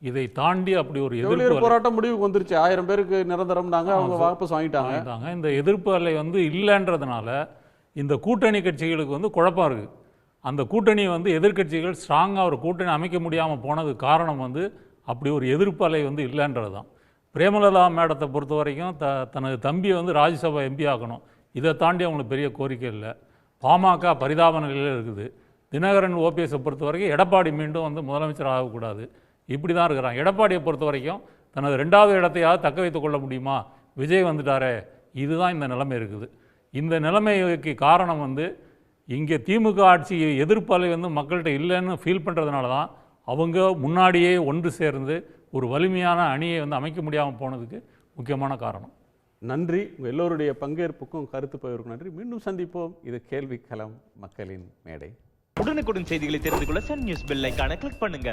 இதை தாண்டி அப்படி ஒரு எதிர்ப்பு போராட்டம் முடிவுக்கு வந்துருச்சு. 1000 பேருக்கு நிரந்தரம்னாங்க, அவங்க வாபஸ் வாங்கிட்டாங்க. இந்த எதிர்ப்பு அலை வந்து இல்லைன்றதுனால இந்த கூட்டணி கட்சிகளுக்கு வந்து குழப்பம் இருக்குது. அந்த கூட்டணி வந்து எதிர்க்கட்சிகள் ஸ்ட்ராங்காக ஒரு கூட்டணி அமைக்க முடியாமல் போனதுக்கு காரணம் வந்து அப்படி ஒரு எதிர்ப்பு அலை வந்து இல்லைன்றது தான். பிரேமலதா மேடத்தை பொறுத்த வரைக்கும் தனது தம்பியை வந்து ராஜ்யசபா எம்பி ஆக்கணும். இதை தாண்டி அவங்களுக்கு பெரிய கோரிக்கை இல்லை. பாமக பரிதாப நிலையில் இருக்குது. தினகரன் ஓபிஎஸை பொறுத்த வரைக்கும் எடப்பாடி மீண்டும் வந்து முதலமைச்சர் ஆகக்கூடாது, இப்படி தான் இருக்கிறாங்க. எடப்பாடியை பொறுத்த வரைக்கும் தனது 2வது இடத்தையாவது தக்க வைத்துக் கொள்ள முடியுமா, விஜய் வந்துட்டாரே, இதுதான் இந்த நிலைமை இருக்குது. இந்த நிலைமைக்கு காரணம் வந்து இங்கே திமுக ஆட்சி எதிர்ப்பு அலை வந்து மக்கள்கிட்ட இல்லைன்னு ஃபீல் பண்ணுறதுனால தான் அவங்க முன்னாடியே ஒன்று சேர்ந்து ஒரு வலிமையான அணியை வந்து அமைக்க முடியாமல் போனதுக்கு முக்கியமான காரணம். நன்றி. உங்கள் எல்லோருடைய பங்கேற்புக்கும் கருத்து பகிர்வுக்கும் நன்றி. மீண்டும் சந்திப்போம். இது கேள்விக்களம், மக்களின் மேடை. உடனுக்குடன் செய்திகளை தெரிந்து கொள்ள சன் நியூஸ் பெல் ஐகானை கிளிக் பண்ணுங்க.